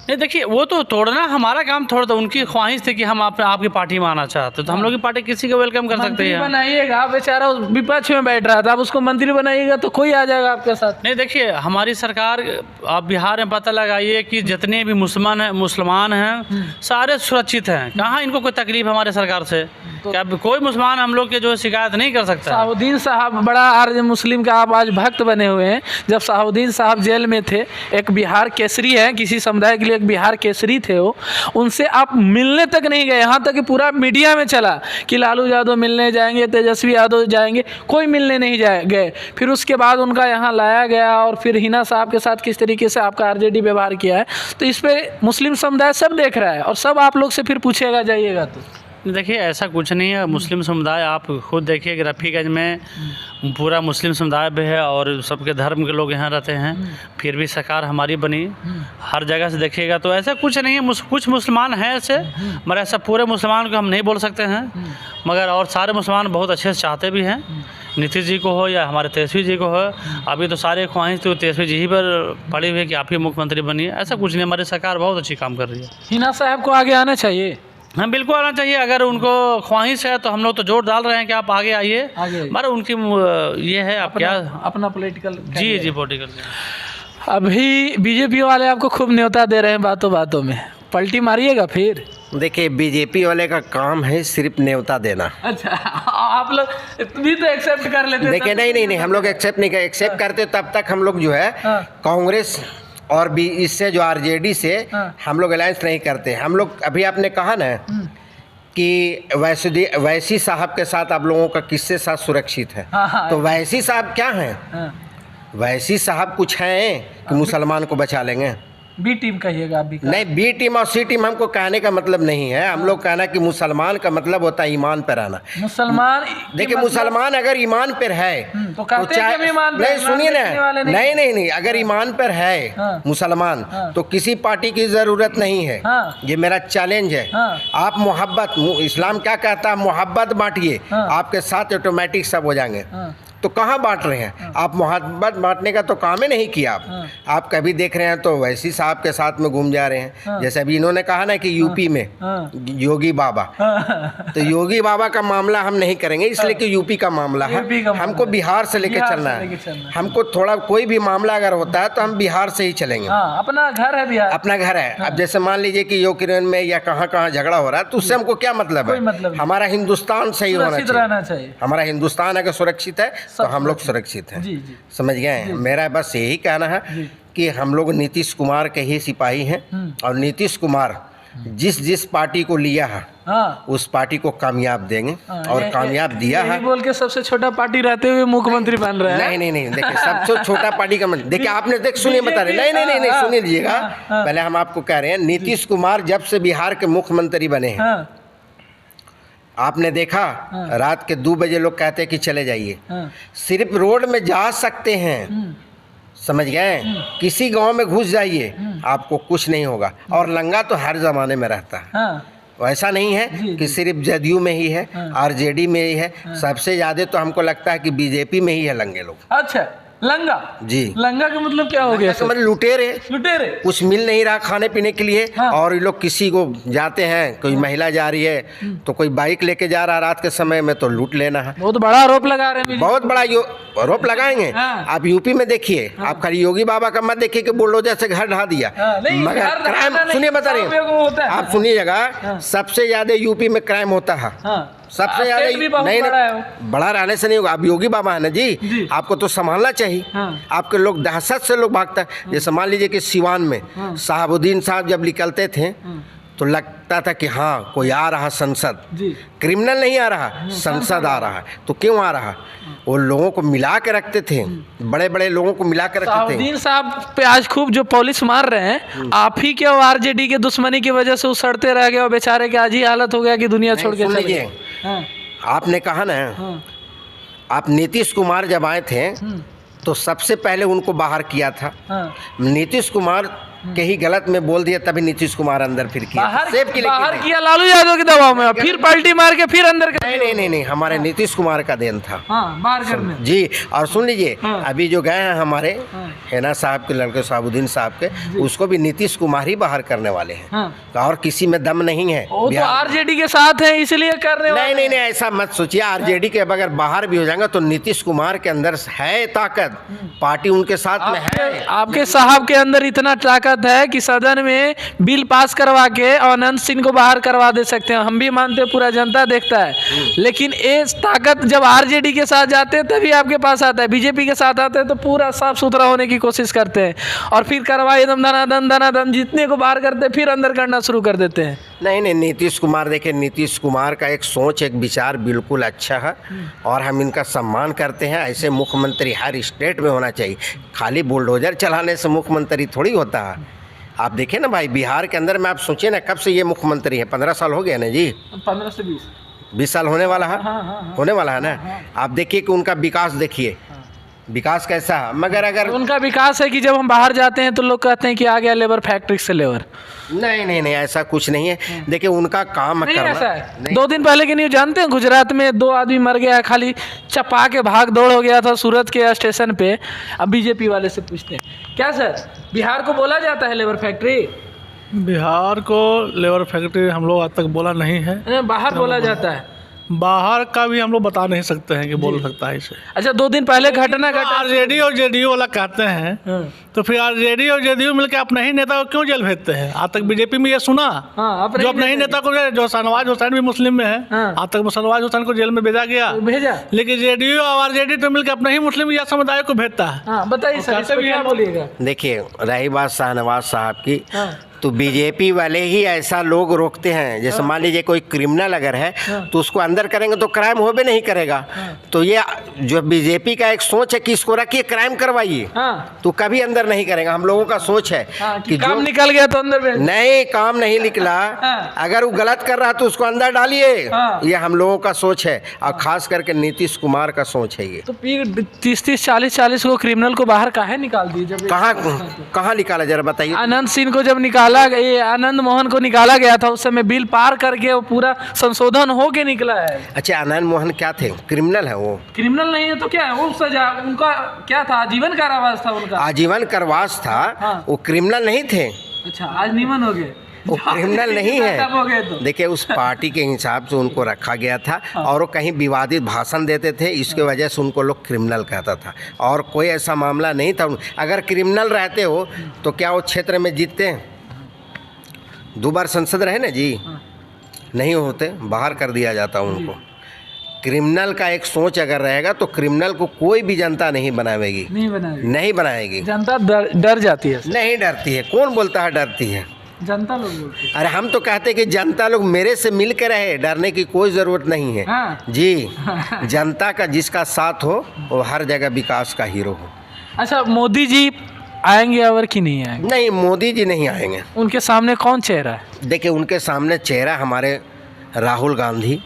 S4: नहीं, देखिए, वो तो तोड़ना हमारा काम थोड़ा था, उनकी ख्वाहिश थी कि हम आपकी पार्टी में आना चाहते, तो हम लोग की पार्टी किसी को वेलकम कर सकते हैं।
S1: बनाइएगा, बेचारा विपक्ष में बैठ रहा था, अब उसको मंत्री बनाइएगा तो कोई आ जाएगा आपके साथ।
S4: नहीं, देखिए, हमारी सरकार, आप बिहार में पता लगाइए कि जितने भी मुसलमान हैं सारे सुरक्षित हैं। कहाँ इनको कोई तकलीफ हमारे सरकार से? क्या कोई मुसलमान हम लोग के जो शिकायत नहीं कर सकता।
S1: साहुद्दीन साहब बड़ा आर्य मुस्लिम का आप आज भक्त बने हुए हैं। जब साहुद्दीन साहब जेल में थे, एक बिहार केसरी है, किसी समुदाय के लिए एक बिहार केसरी थे वो, उनसे आप मिलने तक नहीं गए। यहाँ तक कि पूरा मीडिया में चला कि लालू यादव मिलने जाएंगे, तेजस्वी यादव जाएंगे, कोई मिलने नहीं गए। फिर उसके बाद उनका यहाँ लाया गया और फिर हिना साहब के साथ किस तरीके से आपका आरजेडी व्यवहार किया है, तो इस पर मुस्लिम समुदाय सब देख रहा है और सब आप लोग से फिर पूछेगा जाइएगा तो।
S4: देखिए, ऐसा कुछ नहीं है। मुस्लिम समुदाय आप खुद देखिए कि रफ़ीगंज में पूरा मुस्लिम समुदाय भी है और सबके धर्म के लोग यहाँ रहते हैं, फिर भी सरकार हमारी बनी। हर जगह से देखिएगा तो ऐसा कुछ नहीं है। कुछ मुसलमान हैं ऐसे, मगर ऐसा पूरे मुसलमान को हम नहीं बोल सकते हैं, मगर और सारे मुसलमान बहुत अच्छे से चाहते भी हैं, नीतीश जी को हो या हमारे तेजस्वी जी को हो। अभी तो सारे ख्वाहिश तो तेजस्वी जी ही पर पड़ी हुई है कि आप ही मुख्यमंत्री बनिए। ऐसा कुछ नहीं, हमारी सरकार बहुत अच्छी काम कर रही है।
S1: हिना साहब को आगे आना चाहिए।
S4: हाँ, बिल्कुल आना चाहिए। अगर उनको ख्वाहिश है तो हम लोग तो जोर डाल रहे हैं कि आप आगे आइए। मगर उनकी ये है, आप क्या
S1: अपना पॉलिटिकल।
S4: जी पॉलिटिकल।
S1: अभी बीजेपी वाले आपको खूब न्योता दे रहे हैं, बातों बातों में पलटी मारिएगा फिर।
S3: देखिए, बीजेपी वाले का काम है सिर्फ न्योता देना।
S1: अच्छा, आप लोग भी तो एक्सेप्ट कर लेते।
S3: देखिए, नहीं, हम लोग एक्सेप्ट नहीं करते। एक्सेप्ट करते तब तक हम लोग जो है कांग्रेस और भी इससे जो आरजेडी से हम लोग अलायंस नहीं करते। हम लोग, अभी आपने कहा ना कि वैसी साहब के साथ आप लोगों का किससे साथ सुरक्षित है, तो वैसी साहब क्या हैं? वैसी साहब कुछ हैं कि मुसलमान को बचा लेंगे?
S1: बी टीम कहिएगा आप भी। नहीं,
S3: बी टीम और सी टीम हमको कहने का मतलब नहीं है। हम लोग कहना कि मुसलमान का मतलब होता है ईमान पर आना।
S1: मुसलमान,
S3: देखिए, मुसलमान अगर ईमान पर है
S1: तो चाहे
S3: नहीं, सुनिए ना, नहीं, अगर ईमान पर है मुसलमान तो किसी पार्टी की जरूरत नहीं है। ये मेरा चैलेंज है। आप मोहब्बत, इस्लाम क्या कहता है? मोहब्बत बांटिए, आपके साथ ऑटोमेटिक सब हो जाएंगे। तो कहाँ बांट रहे हैं आप? मोहब्बत बांटने का तो काम ही नहीं किया आप कभी देख रहे हैं तो वैसी साहब के साथ में घूम जा रहे हैं। जैसे अभी इन्होंने कहा ना कि यूपी में योगी बाबा, तो योगी बाबा का मामला हम नहीं करेंगे, इसलिए कि यूपी का मामला है। हमको बिहार से लेकर चलना है। हमको थोड़ा कोई भी मामला अगर होता है तो हम बिहार से ही चलेंगे।
S1: अपना घर है बिहार,
S3: अपना घर है। अब जैसे मान लीजिए कि योगकिरण में या कहाँ कहाँ झगड़ा हो रहा है, तो उससे हमको क्या मतलब है? हमारा हिंदुस्तान सही होना चाहिए। हमारा हिंदुस्तान अगर सुरक्षित है तो हम लोग सुरक्षित हैं। समझ गए? मेरा बस यही कहना है कि हम लोग नीतीश कुमार के ही सिपाही हैं और नीतीश कुमार जिस पार्टी को लिया है उस पार्टी को कामयाब देंगे और कामयाब दिया है।
S1: बोल के सबसे छोटा पार्टी रहते हुए मुख्यमंत्री बन रहे हैं।
S3: नहीं, देखिए, सबसे छोटा पार्टी का देखिए, आपने सुनिए, बता रहे नहीं, सुनिए लीजिएगा। पहले हम आपको कह रहे हैं, नीतीश कुमार जब से बिहार के मुख्यमंत्री बने हैं, आपने देखा रात के 2 बजे लोग कहते हैं कि चले जाइए। सिर्फ रोड में जा सकते हैं, समझ गए? किसी गांव में घुस जाइए, आपको कुछ नहीं होगा। और लंगा तो हर जमाने में रहता है। वैसा नहीं है कि सिर्फ जदयू में ही है, आरजेडी में ही है। सबसे ज़्यादा तो हमको लगता है कि बीजेपी में ही है लंगे लोग।
S1: अच्छा, लंगा जी, लंगा का मतलब क्या हो गया?
S3: मतलब लुटेरे कुछ मिल नहीं रहा खाने पीने के लिए। और ये लोग किसी को जाते हैं, कोई महिला जा रही है तो कोई बाइक लेके जा रहा है रात के समय में, तो लूट लेना है।
S1: बहुत बड़ा आरोप लगा रहे हैं।
S3: बहुत बड़ा आरोप लगाएंगे। आप यूपी में देखिए, आप खाली योगी बाबा का मत देखिए कि बुलडोजर से घर ढा दिया। मगर क्राइम, सुनिए बता रहे हैं, आप सुनिएगा, सबसे ज्यादा यूपी में क्राइम होता है। सबसे ज्यादा नहीं, बड़ा रहने से नहीं होगा। अब योगी बाबा है ना जी, आपको तो संभालना चाहिए। आपके लोग दहशत से लोग भागता है। जैसे मान लीजिए कि सिवान में शहाबुद्दीन साहब जब निकलते थे तो लगता था कि हाँ कोई आ रहा संसद, क्रिमिनल नहीं आ रहा, संसद आ रहा है। तो क्यों आ रहा? वो लोगों को मिला के रखते थे, बड़े बड़े लोगों को मिला के रखते थे।
S1: शहाबुद्दीन साहब पे आज खूब जो पुलिस मार रहे हैं, आप ही के आरजेडी के दुश्मनी की वजह से उछड़ते रह गए और बेचारे के आज ही हालत हो गया कि दुनिया छोड़ के चले गए। हाँ,
S3: आपने कहा ना,
S1: हाँ,
S3: आप नीतीश कुमार जब आए थे तो सबसे पहले उनको बाहर किया था।
S1: हाँ।
S3: नीतीश कुमार के ही गलत में बोल दिया, तभी नीतीश कुमार अंदर फिर किया, सेफ के लिए
S1: बाहर
S3: किया।
S1: किया लालू यादव के दबाव में, फिर पलटी मार के फिर अंदर कर
S3: नहीं, हमारे नीतीश कुमार का देन था।
S1: हाँ, बाहर करने।
S3: जी, और सुन लीजिए,
S1: हाँ।
S3: अभी जो गए हैं हमारे
S1: हाँ।
S3: हैना साहब के लड़के साबुद्दीन साहब के, उसको भी नीतीश कुमार ही बाहर करने वाले हैं।
S1: हाँ।
S3: और किसी में दम नहीं है।
S1: वो तो
S3: बिहार-
S1: आरजेडी के साथ है इसलिए कर रहे
S3: नहीं नहीं नहीं, ऐसा मत सोचिए। आरजेडी के अगर बाहर भी हो जाएंगे तो नीतीश कुमार के अंदर है ताकत, पार्टी उनके साथ में है।
S1: आपके साहब के अंदर इतना ताकत है कि सदन में बिल पास करवा के अनंत सिंह को बाहर करवा दे सकते हैं। हम भी मानते हैं, पूरा जनता देखता है, लेकिन ये ताकत जब आरजेडी के साथ जाते हैं तभी आपके पास आता है। बीजेपी के साथ आते हैं तो पूरा साफ सुथरा होने की कोशिश करते हैं और फिर करवा एकदम धनाधन जितने को बाहर करते हैं फिर अंदर करना शुरू कर देते हैं।
S3: नहीं नहीं, नीतीश कुमार, देखिए नीतीश कुमार का एक सोच, एक विचार बिल्कुल अच्छा है और हम इनका सम्मान करते हैं। ऐसे मुख्यमंत्री हर स्टेट में होना चाहिए। खाली बुलडोजर चलाने से मुख्यमंत्री थोड़ी होता है। आप देखिए ना भाई, बिहार के अंदर में आप सोचिए ना, कब से ये मुख्यमंत्री है? 15 साल हो गया ना जी,
S1: 15 से
S3: 20 साल होने वाला है।
S1: हाँ।
S3: होने वाला है ना। आप देखिए कि उनका विकास देखिए, विकास कैसा है। मगर अगर
S1: उनका विकास है कि जब हम बाहर जाते हैं तो लोग कहते हैं कि आ गया लेबर फैक्ट्री से लेबर।
S3: नहीं, ऐसा कुछ नहीं है। देखिए उनका काम
S1: नहीं
S3: करना
S1: ऐसा है। 2 दिन पहले की न्यूज़ जानते हैं, गुजरात में 2 आदमी मर गया है, खाली चपा के भाग दौड़ हो गया था सूरत के स्टेशन पे। अब बीजेपी वाले से पूछते हैं, क्या सर बिहार को बोला जाता है लेबर फैक्ट्री?
S2: बिहार को लेबर फैक्ट्री हम लोग आज तक बोला नहीं है।
S1: बाहर बोला जाता है।
S2: बाहर का भी हम लोग बता नहीं सकते हैं कि बोल सकता है इसे।
S1: अच्छा, 2 दिन पहले घटना घटा।
S2: आरजेडी और जेडीयू वाला कहते हैं, तो फिर आरजेडी और जेडीयू मिलकर अपने ही नेता को क्यों जेल भेजते हैं? आज तक बीजेपी में ये सुना जो अपने ही नेता को, जो शहनवाज हुसैन भी मुस्लिम में है, आज तक शहनवाज हुसैन को जेल में भेजा गया,
S1: भेजा।
S2: लेकिन जेडीयू और आरजेडी तो मिलकर अपने ही मुस्लिम या समुदाय को भेजता है।
S1: हाँ, बताइए सर, इस पे क्या बोलिएगा?
S3: देखिए, रही बात शाहनवाज साहब की, तो बीजेपी वाले ही ऐसा लोग रोकते हैं। जैसे मान लीजिए कोई क्रिमिनल अगर है तो उसको अंदर करेंगे तो क्राइम हो भी नहीं करेगा। तो ये जो बीजेपी का एक सोच है कि इसको रखिए, क्राइम करवाइए, तो कभी अंदर नहीं करेगा। हम लोगों का सोच है
S1: कि काम निकल गया तो अंदर भेज।
S3: नहीं, काम नहीं निकला, अगर वो गलत कर रहा तो उसको अंदर डालिए। ये हम लोगों का सोच है और खास करके नीतीश कुमार का सोच है ये।
S1: तो फिर 30 40 को क्रिमिनल को बाहर काहे निकाल दिए? जब
S3: कहाँ निकाला जरा बताइए।
S1: आनंद सिंह को जब निकाला, ये आनंद मोहन को निकाला गया था, उस समय बिल पार करके वो पूरा संशोधन हो के निकला है।
S3: अच्छा, आनंद मोहन क्या थे? क्रिमिनल है वो?
S1: क्रिमिनल नहीं है तो क्या है वो? सजा उनका क्या था? आजीवन कारावास था उनका।
S3: आजीवन कारावास था। वो क्रिमिनल नहीं थे।
S1: अच्छा, आज निमन हो गए।
S3: वो क्रिमिनल नहीं
S1: हो गए तो।
S3: है। देखिए, उस पार्टी के हिसाब से उनको रखा गया था और वो कहीं विवादित भाषण देते थे, इसके वजह से उनको लोग क्रिमिनल कहता था और कोई ऐसा मामला नहीं था। अगर क्रिमिनल रहते हो तो क्या वो क्षेत्र में जीतते हैं? 2 बार संसद रहे ना जी, नहीं होते, बाहर कर दिया जाता उनको। क्रिमिनल का एक सोच अगर रहेगा तो क्रिमिनल को कोई भी जनता नहीं बनाएगी, नहीं बनाएगी।
S1: जनता डर जाती है।
S3: नहीं डरती है। कौन बोलता है डरती है?
S1: जनता लोग बोलते हैं।
S3: अरे हम तो कहते हैं कि जनता लोग मेरे से मिल के रहे, डरने की कोई ज़रूरत नहीं है। जी, जनता का जिसका साथ हो वो हर जगह विकास का हीरो हो।
S1: अच्छा, मोदी जी आएंगे और कि नहीं आएंगे?
S3: नहीं, मोदी जी नहीं आएंगे।
S1: उनके सामने कौन चेहरा है?
S3: देखिए, उनके सामने चेहरा हमारे राहुल गांधी,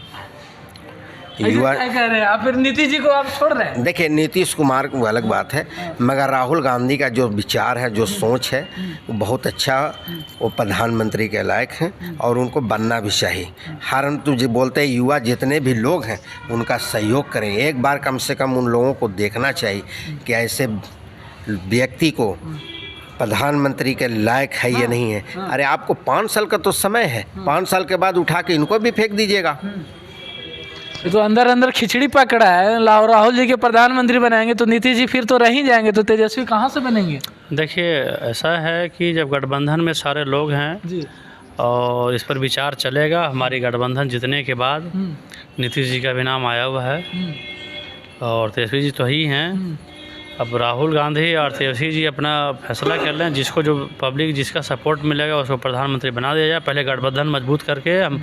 S3: युवा।
S1: क्या कह रहे हैं आप? फिर नीतीश जी को आप छोड़ रहे हैं?
S3: देखिए, नीतीश कुमार को अलग बात है, मगर राहुल गांधी का जो विचार है, जो सोच है, वो बहुत अच्छा, वो प्रधानमंत्री के लायक हैं और उनको बनना भी चाहिए। हर तुझे बोलते हैं युवा जितने भी लोग हैं उनका सहयोग करें। एक बार कम से कम उन लोगों को देखना चाहिए कि ऐसे व्यक्ति को प्रधानमंत्री के लायक है या नहीं है। अरे आपको 5 साल का तो समय है, 5 साल के बाद उठा के इनको भी फेंक दीजिएगा।
S1: तो अंदर खिचड़ी पकड़ा है। राहुल जी के प्रधानमंत्री बनाएंगे तो नीतीश जी फिर तो रह ही जाएंगे, तो तेजस्वी कहाँ से बनेंगे?
S4: देखिए, ऐसा है कि जब गठबंधन में सारे लोग हैं
S1: जी
S4: और इस पर विचार चलेगा, हमारी गठबंधन जीतने के बाद नीतीश जी का भी नाम आया हुआ है और तेजस्वी जी तो ही हैं। अब राहुल गांधी और तेजस्वी जी अपना फैसला कर लें, जिसको जो पब्लिक जिसका सपोर्ट मिलेगा उसको प्रधानमंत्री बना दिया जाए। पहले गठबंधन मजबूत करके हम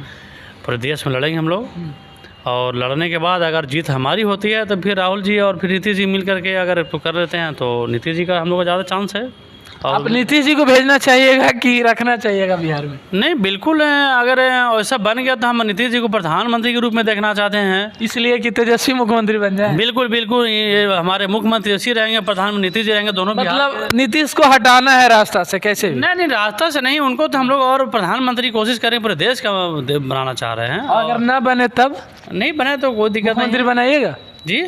S4: पूरे देश में लड़ेंगे हम लोग, और लड़ने के बाद अगर जीत हमारी होती है तो फिर राहुल जी और फिर नीतीश जी मिल करके अगर तो कर लेते हैं तो नीतीश जी का हम लोग को ज़्यादा चांस है।
S1: आप नीतीश जी को भेजना चाहिएगा कि रखना चाहिएगा बिहार में?
S4: नहीं, बिल्कुल अगर ऐसा बन गया तो हम नीतीश जी को प्रधानमंत्री के रूप में देखना चाहते हैं,
S1: इसलिए कि तेजस्वी मुख्यमंत्री बन जाए।
S4: बिल्कुल बिल्कुल, ये हमारे मुख्यमंत्री ऐसे रहेंगे, प्रधानमंत्री नीतीश जी रहेंगे, दोनों
S1: मतलब नीतीश को हटाना है रास्ता से कैसे भी?
S4: नहीं, रास्ता से नहीं, उनको तो हम लोग और प्रधानमंत्री कोशिश करें, पूरे देश का बनाना चाह रहे हैं।
S1: अगर न बने तब
S4: नहीं बने तो कोई दिक्कत नहीं।
S1: मुख्यमंत्री बनाइएगा
S4: जी,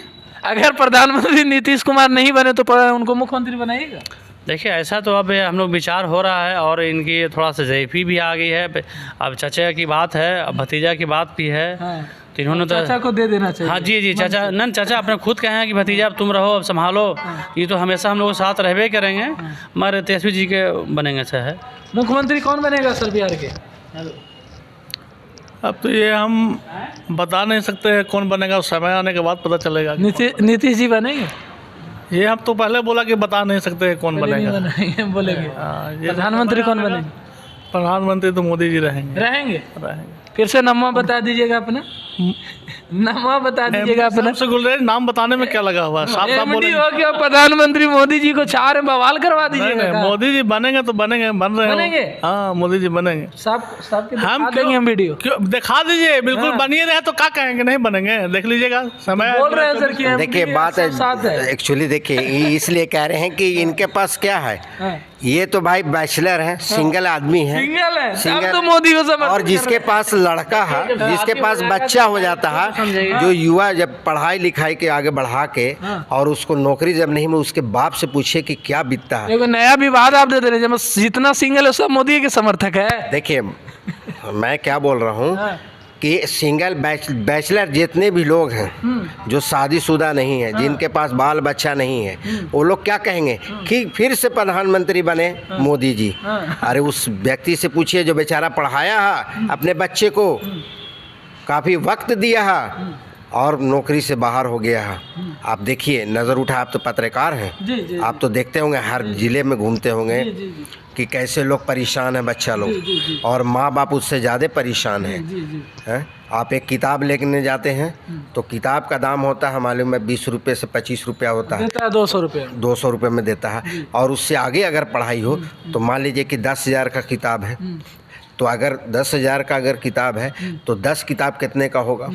S1: अगर प्रधानमंत्री नीतीश कुमार नहीं बने तो उनको मुख्यमंत्री बनाइएगा?
S4: देखिए ऐसा तो अब हम लोग विचार हो रहा है, और इनकी थोड़ा सा ज़यीफ़ी भी आ गई है। अब चाचा की बात है, अब भतीजा की बात भी है, तो इन्होंने तो
S1: चाचा को दे देना चाहिए।
S4: हाँ जी, चाचा नहीं, चाचा अपने खुद कहे हैं कि भतीजा अब तुम रहो, अब संभालो, ये तो हमेशा हम लोग साथ रहबे करेंगे, मगर तेजस्वी जी के बनेंगे चाहे।
S1: मुख्यमंत्री कौन बनेगा सर बिहार के?
S2: अब तो ये हम बता नहीं सकते हैं कौन बनेगा, समय आने के बाद पता चलेगा।
S1: नीतीश जी बनेंगे?
S2: ये हम तो पहले बोला कि बता नहीं सकते हैं कौन बनेगा।
S1: बोलेंगे
S2: ये
S1: प्रधानमंत्री कौन बनेंगे?
S2: प्रधानमंत्री तो मोदी जी रहेंगे।
S1: रहेंगे? फिर से नम्मा बता दीजिएगा अपना, नामा बता दीजिएगा अपना।
S2: सबसे बोल रहे नाम बताने में क्या लगा हुआ है, साफ साफ बोले।
S1: हो गया प्रधानमंत्री मोदी जी को चाह रहे, बवाल करवा दीजिएगा।
S2: मोदी जी बनेंगे तो बनेंगे, बन रहे
S1: बनेंगे?
S2: हाँ, मोदी जी बनेंगे।
S1: हम देंगे हम वीडियो,
S2: क्यों दिखा दीजिए, बिल्कुल बनिए रहे तो क्या कहेंगे, नहीं बनेंगे, देख लीजिएगा समय
S1: बोल रहे हैं सर कि
S3: देखिए बात है एक्चुअली, देखिए इसलिए कह रहे हैं कि इनके पास क्या है, ये तो भाई बैचलर है, सिंगल आदमी है,
S1: सिंगल तो मोदी को समझ।
S3: और जिसके पास लड़का है, जिसके पास बच्चा हो जाता है, जो युवा जब पढ़ाई लिखाई के आगे बढ़ा के और उसको नौकरी जब नहीं मिले, उसके बाप से पूछे कि क्या बीतता है।
S1: एक नया विवाद आप दे रहे हैं, जितना सिंगल है सब मोदी के समर्थक है।
S3: देखिए मैं क्या बोल रहा हूँ कि सिंगल बैचलर जितने भी लोग हैं जो शादीशुदा नहीं है, जिनके पास बाल बच्चा नहीं है, वो लोग क्या कहेंगे कि फिर से प्रधानमंत्री बने मोदी जी। अरे उस व्यक्ति से पूछिए जो बेचारा पढ़ाया है अपने बच्चे को, काफ़ी वक्त दिया है और नौकरी से बाहर हो गया है। आप देखिए, नज़र उठा, आप तो पत्रकार हैं, आप तो देखते होंगे, हर ज़िले में घूमते होंगे कि कैसे लोग परेशान हैं, बच्चा लोग, और माँ बाप उससे ज़्यादा परेशान हैं। आप एक किताब लेने जाते हैं तो किताब का दाम होता है मालूम है 20 रुपये से 25 रुपया होता है, 200 रुपये में देता है। और उससे आगे अगर पढ़ाई हो तो मान लीजिए कि 10,000 का किताब है, तो अगर 10,000 का अगर किताब है तो 10 किताब कितने का होगा,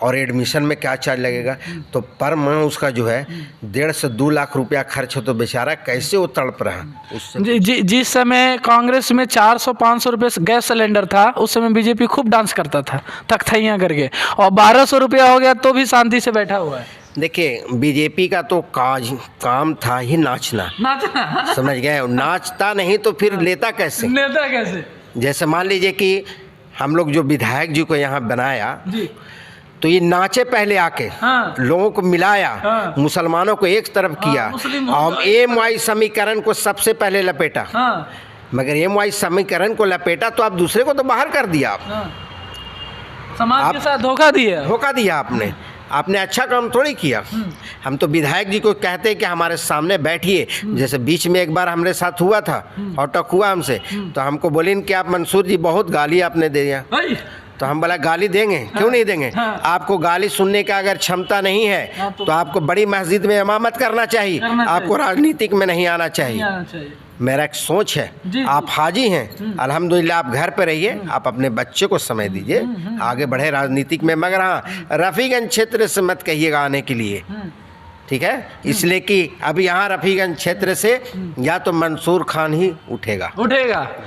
S3: और एडमिशन में क्या चार्ज लगेगा, तो पर माह उसका जो है 1.5 से 2 लाख रुपया खर्च हो, तो बेचारा कैसे वो तड़प रहा उससे।
S1: जिस समय कांग्रेस में 400-500 रुपये गैस सिलेंडर था, उस समय बीजेपी खूब डांस करता था तख्तैयाँ करके, और 1200 रुपया हो गया तो भी शांति से बैठा हुआ है।
S3: देखिए बीजेपी का तो काम था ही नाचना, समझ गए, नाचता नहीं तो फिर लेता कैसे? जैसे मान लीजिए कि हम लोग जो विधायक जी को यहाँ बनाया तो ये नाचे पहले आके, लोगों को मिलाया, मुसलमानों को एक तरफ किया, और MY समीकरण को सबसे पहले लपेटा। मगर MY समीकरण को लपेटा तो आप दूसरे को तो बाहर कर दिया, आप
S1: समाज के साथ धोखा
S3: दिया आपने अच्छा काम थोड़ी किया। हम तो विधायक जी को कहते हैं कि हमारे सामने बैठिए, जैसे बीच में एक बार हमारे साथ हुआ था और टक हुआ हमसे, तो हमको बोले कि आप मंसूर जी बहुत गाली आपने दे दिया, तो हम बोला गाली देंगे, क्यों नहीं देंगे, आपको गाली सुनने का अगर क्षमता नहीं है तो आपको बड़ी मस्जिद में इमामत करना चाहिए, आपको राजनीतिक में नहीं आना चाहिए। मेरा एक सोच है, आप हाजी हैं, अल्हम्दुलिल्लाह, आप घर पे रहिए, आप अपने बच्चे को समय दीजिए, आगे बढ़े राजनीतिक में, मगर हाँ रफ़ीगंज क्षेत्र से मत कहिएगा आने के लिए, ठीक है, इसलिए कि अभी यहाँ रफ़ीगंज क्षेत्र से या तो मंसूर खान ही उठेगा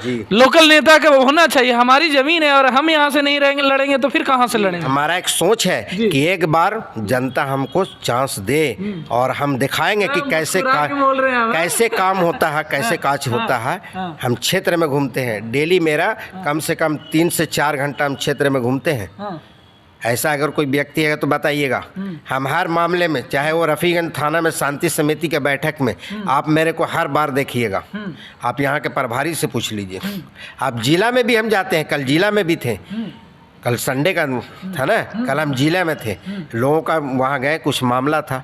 S3: जी।
S1: लोकल नेता का होना चाहिए, हमारी ज़मीन है और हम यहाँ से नहीं रहेंगे, लड़ेंगे तो फिर कहाँ से लड़ेंगे।
S3: हमारा एक सोच है कि एक बार जनता हमको चांस दे और हम दिखाएंगे कि कैसे काम होता है, कैसे काज होता है। हम क्षेत्र में घूमते हैं डेली, मेरा कम से कम 3 से 4 घंटा हम क्षेत्र में घूमते हैं। ऐसा अगर कोई व्यक्ति है तो बताइएगा, हम हर मामले में, चाहे वो रफ़ीगंज थाना में शांति समिति के बैठक में, आप मेरे को हर बार देखिएगा, आप यहाँ के प्रभारी से पूछ लीजिए। आप जिला में भी हम जाते हैं, कल जिला में भी थे, कल संडे का था ना, कल हम जिला में थे, लोगों का वहाँ गए, कुछ मामला था,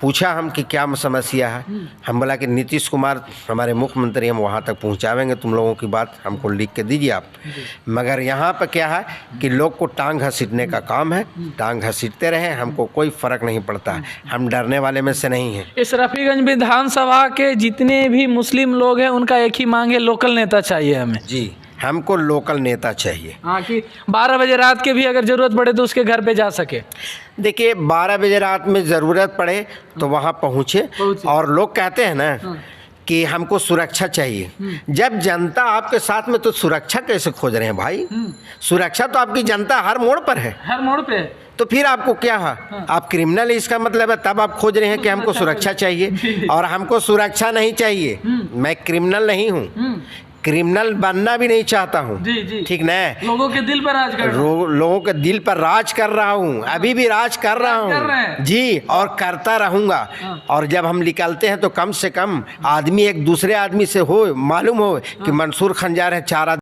S3: पूछा हम कि क्या समस्या है। हम बोला कि नीतीश कुमार हमारे मुख्यमंत्री, हम वहाँ तक पहुँचावेंगे तुम लोगों की बात, हमको लिख के दीजिए आप। मगर यहाँ पर क्या है कि लोग को टांग घसीटने का काम है, टांग घसीटते रहे, हमको कोई फ़र्क नहीं पड़ता है, हम डरने वाले में से नहीं हैं।
S1: इस रफीगंज विधानसभा के जितने भी मुस्लिम लोग हैं उनका एक ही मांग है, लोकल नेता चाहिए हमें।
S3: जी, हमको लोकल नेता चाहिए।
S1: हाँ, कि 12 बजे रात के भी अगर ज़रूरत पड़े तो उसके घर पे जा सके।
S3: देखिए 12 बजे रात में ज़रूरत पड़े तो वहाँ पहुँचे। और लोग कहते हैं ना कि हमको सुरक्षा चाहिए। जब जनता आपके साथ में तो सुरक्षा कैसे खोज रहे हैं भाई? सुरक्षा तो आपकी जनता हर मोड़ पर है,
S1: हर मोड़ पे।
S3: तो फिर आपको क्या है? आप क्रिमिनल, इसका मतलब है तब आप खोज रहे हैं कि हमको सुरक्षा चाहिए। और हमको सुरक्षा नहीं चाहिए, मैं क्रिमिनल नहीं हूँ, क्रिमिनल बनना भी नहीं चाहता हूँ।
S1: जी जी,
S3: ठीक ना?
S1: लोगों के दिल पर राज कर
S3: लोगों के दिल पर राज कर रहा हूँ, अभी भी राज कर रहा हूँ जी, और करता रहूँगा। और जब हम निकलते हैं तो कम से कम आदमी एक दूसरे आदमी से हो मालूम हो कि मंसूर खान जा रहे हैं, 4 आदमी